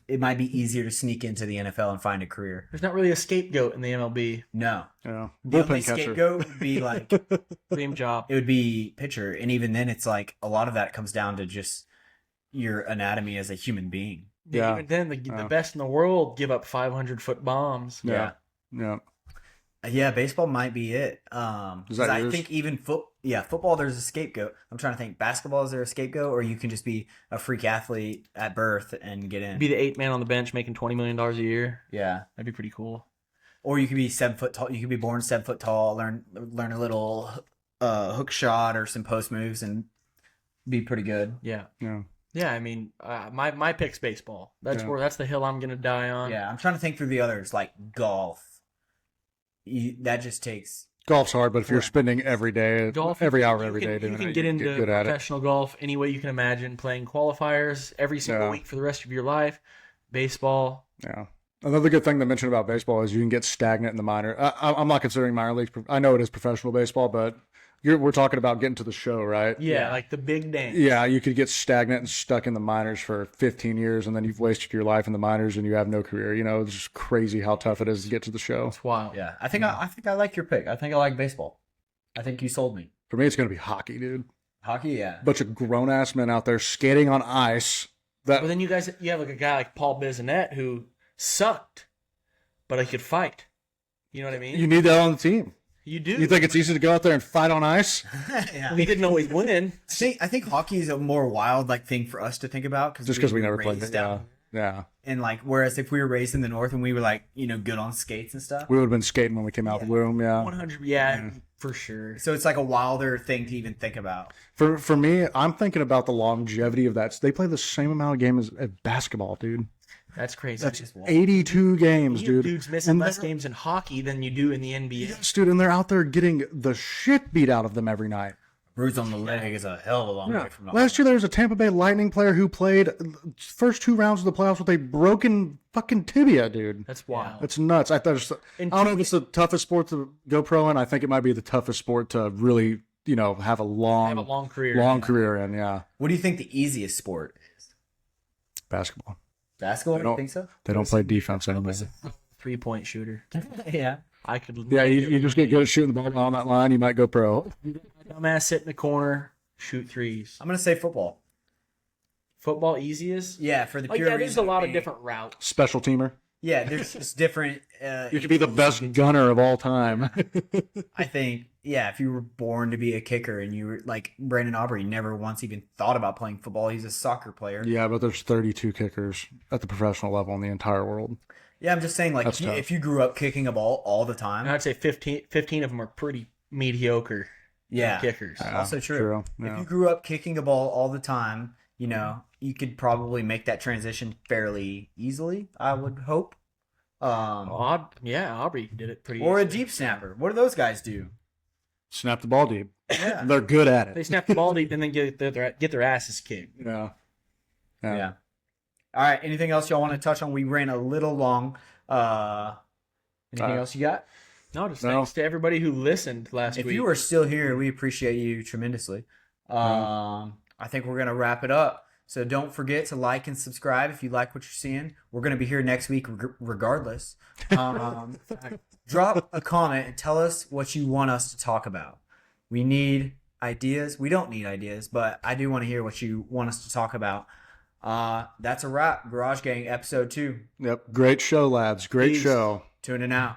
it might be easier to sneak into the NFL and find a career. There's not really a scapegoat in the MLB. No. Yeah. The only Bullpen catcher. scapegoat would be like, Same job. it would be pitcher. And even then it's like a lot of that comes down to just your anatomy as a human being. Yeah. Even then, the best in the world give up 500-foot bombs. Yeah. Yeah. Yeah, baseball might be it. Is 'Cause that I yours? think even football, there's a scapegoat. I'm trying to think. Basketball, is there a scapegoat, or you can just be a freak athlete at birth and get in? Be the 8th man on the bench making $20 million a year. Yeah, That'd be pretty cool. or you could be 7 foot tall. You could be born 7 foot tall, learn a little hook shot or some post moves, and be pretty good. Yeah. Yeah. Yeah, I mean, my pick's baseball. That's that's the hill I'm gonna die on. Yeah, I'm trying to think through the others, like golf. That just takes. Golf's hard, but if you're spending every day, Golf, every hour, you every can- day doing you can it, get you into good at it. professional golf any way you can imagine. Playing qualifiers every single Yeah. week for the rest of your life. Baseball, Yeah. Another good thing to mention about baseball is you can get stagnant in the minor. I'm not considering minor leagues. I know it is professional baseball, but we're talking about getting to the show, right? Yeah, like the big dance. Yeah, you could get stagnant and stuck in the minors for 15 years, and then you've wasted your life in the minors and you have no career. You know, it's just crazy how tough it is to get to the show. It's wild. Yeah, I think I like your pick. I think I like baseball. I think you sold me. For me, it's going to be hockey, dude. Hockey, yeah. Bunch of grown-ass men out there skating on ice. But then you have like a guy like Paul Bissonnette who sucked, but he could fight. You know what I mean? You need that on the team. You do. You think it's easy to go out there and fight on ice? Yeah. He didn't always win. I think hockey is a more wild thing for us to think about Just because we never played raised it. Yeah. And whereas if we were raised in the north and we were good on skates and stuff, We would have been skating when we came out the womb. Yeah. 100. Yeah, for sure. so it's like a wilder thing to even think about. For me, I'm thinking about the longevity of that. They play the same amount of games as basketball, dude. That's crazy. That's 82 games, You dude. dudes missing less games in hockey than you do in the NBA. Yes, dude, and they're out there getting the shit beat out of them every night. Bruise on the leg is a hell of a long way from Last year, there was a Tampa Bay Lightning player who played first 2 rounds of the playoffs with a broken fucking tibia, dude. That's wild. It's nuts. I don't know if it's the toughest sport to go pro in. I think it might be the toughest sport to really, have a long career. Long career in, yeah. What do you think the easiest sport is? Basketball. Basketball? You think so? They don't play defense anymore. 3-point shooter. Yeah. I could. Yeah, you just get good at shooting the ball on that line, you might go pro. Dumbass sit in the corner, shoot threes. I'm gonna say football. Football easiest? Yeah, for the Like, pure yeah, there's a reason lot of being- different routes. Special teamer. Yeah, there's just different. You could be the best gunner of all time. I think, if you were born to be a kicker and you were like Brandon Aubrey, never once even thought about playing football. He's a soccer player. Yeah, but there's 32 kickers at the professional level in the entire world. Yeah, I'm just saying, That's tough. if you grew up kicking a ball all the time. And I'd say 15 of them are pretty mediocre kickers. Yeah, Also true. Yeah. If you grew up kicking a ball all the time, you could probably make that transition fairly easily, I would hope. Aubrey did it pretty Or a easily. deep snapper. What do those guys do? Snap the ball deep. Yeah. They're good at They it. snap the ball deep and then get their asses kicked. Yeah. Yeah. All right. Anything else y'all want to touch on? We ran a little long. Anything else you got? No, just thanks to everybody who listened last If week. you are still here, we appreciate you tremendously. I think we're going to wrap it up. So don't forget to like and subscribe if you like what you're seeing. We're going to be here next week regardless. Drop a comment and tell us what you want us to talk about. We need ideas. We don't need ideas, but I do want to hear what you want us to talk about. That's a wrap. Garage Gang episode 2. Yep. Great show, lads. Great Peace. show. Tuning out.